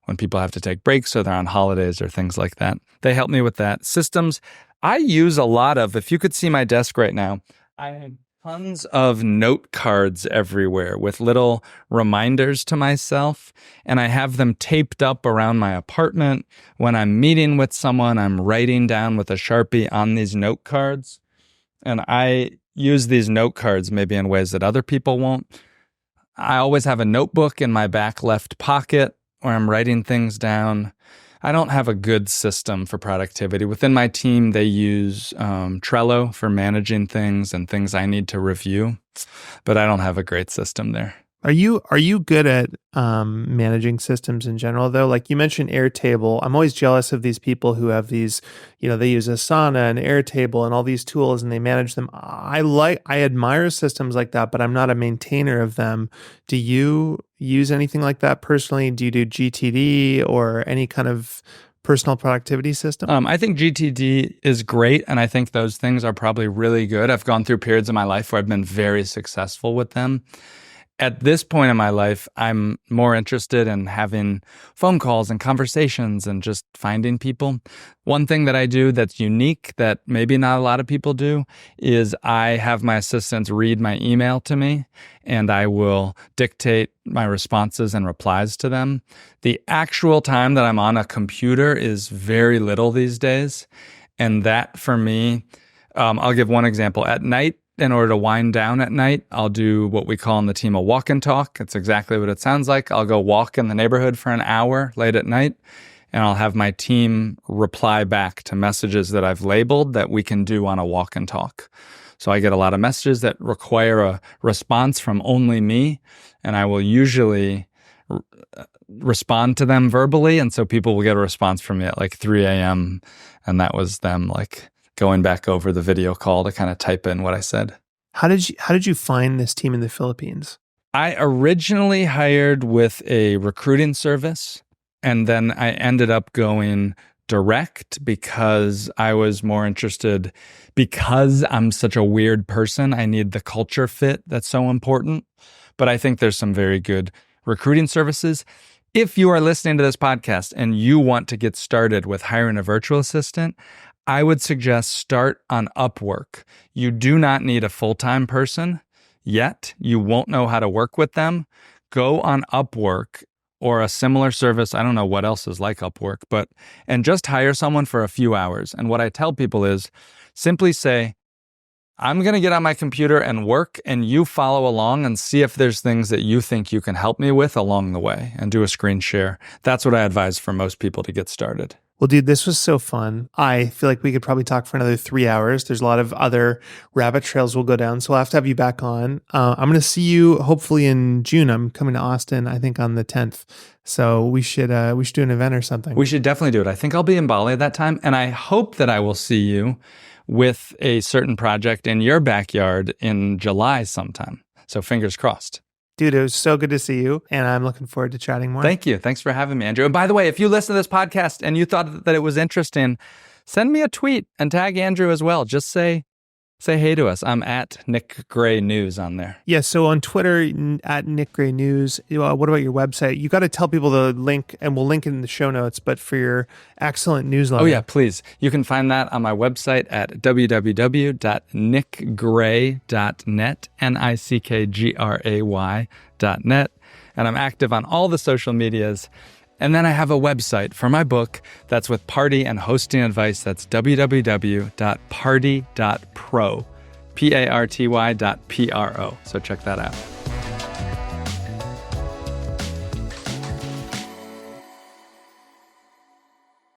have to take breaks or they're on holidays or things like that. They help me with that. Systems, I use a lot of, if you could see my desk right now, I have tons of note cards everywhere with little reminders to myself, and I have them taped up around my apartment. When I'm meeting with someone, I'm writing down with a Sharpie on these note cards, and I use these note cards maybe in ways that other people won't. I always have a notebook in my back left pocket where I'm writing things down. I don't have a good system for productivity. Within my team, they use Trello for managing things and things I need to review, but I don't have a great system there. Are you good at managing systems in general, though? Like you mentioned Airtable. I'm always jealous of these people who have these, they use Asana and Airtable and all these tools and they manage them. I admire systems like that, but I'm not a maintainer of them. Do you use anything like that personally? Do you do GTD or any kind of personal productivity system? I think GTD is great, and I think those things are probably really good. I've gone through periods in my life where I've been very successful with them. At this point in my life, I'm more interested in having phone calls and conversations and just finding people. One thing that I do that's unique that maybe not a lot of people do is I have my assistants read my email to me, and I will dictate my responses and replies to them. The actual time that I'm on a computer is very little these days. And that for me, I'll give one example. At night, in order to wind down at night, I'll do what we call in the team a walk and talk. It's exactly what it sounds like. I'll go walk in the neighborhood for an hour late at night, and I'll have my team reply back to messages that I've labeled that we can do on a walk and talk. So I get a lot of messages that require a response from only me, and I will usually respond to them verbally. And so people will get a response from me at like 3 a.m. And that was them like going back over the video call to kind of type in what I said. How did you find this team in the Philippines? I originally hired with a recruiting service, and then I ended up going direct because I was more interested. Because I'm such a weird person, I need the culture fit that's so important. But I think there's some very good recruiting services. If you are listening to this podcast and you want to get started with hiring a virtual assistant, I would suggest start on Upwork. You do not need a full-time person yet. You won't know how to work with them. Go on Upwork or a similar service. I don't know what else is like Upwork, and just hire someone for a few hours. And what I tell people is simply say, I'm going to get on my computer and work, and you follow along and see if there's things that you think you can help me with along the way, and do a screen share. That's what I advise for most people to get started. Well, dude, this was so fun. I feel like we could probably talk for another 3 hours. There's a lot of other rabbit trails we'll go down, so I'll have to have you back on. I'm going to see you hopefully in June. I'm coming to Austin, I think on the 10th. So we should do an event or something. We should definitely do it. I think I'll be in Bali at that time, and I hope that I will see you with a certain project in your backyard in July sometime. So fingers crossed. Dude, it was so good to see you, and I'm looking forward to chatting more. Thank you. Thanks for having me, Andrew. And by the way, if you listen to this podcast and you thought that it was interesting, send me a tweet and tag Andrew as well. Just say hey to us. I'm at Nick Gray News on there. Yeah, so on Twitter, at Nick Gray News. What about your website? You got to tell people the link, and we'll link it in the show notes, but for your excellent newsletter. Oh, yeah, please. You can find that on my website at www.nickgray.net, NICKGRAY.net. And I'm active on all the social medias. And then I have a website for my book that's with party and hosting advice. That's www.party.pro, PARTY.PRO. So check that out.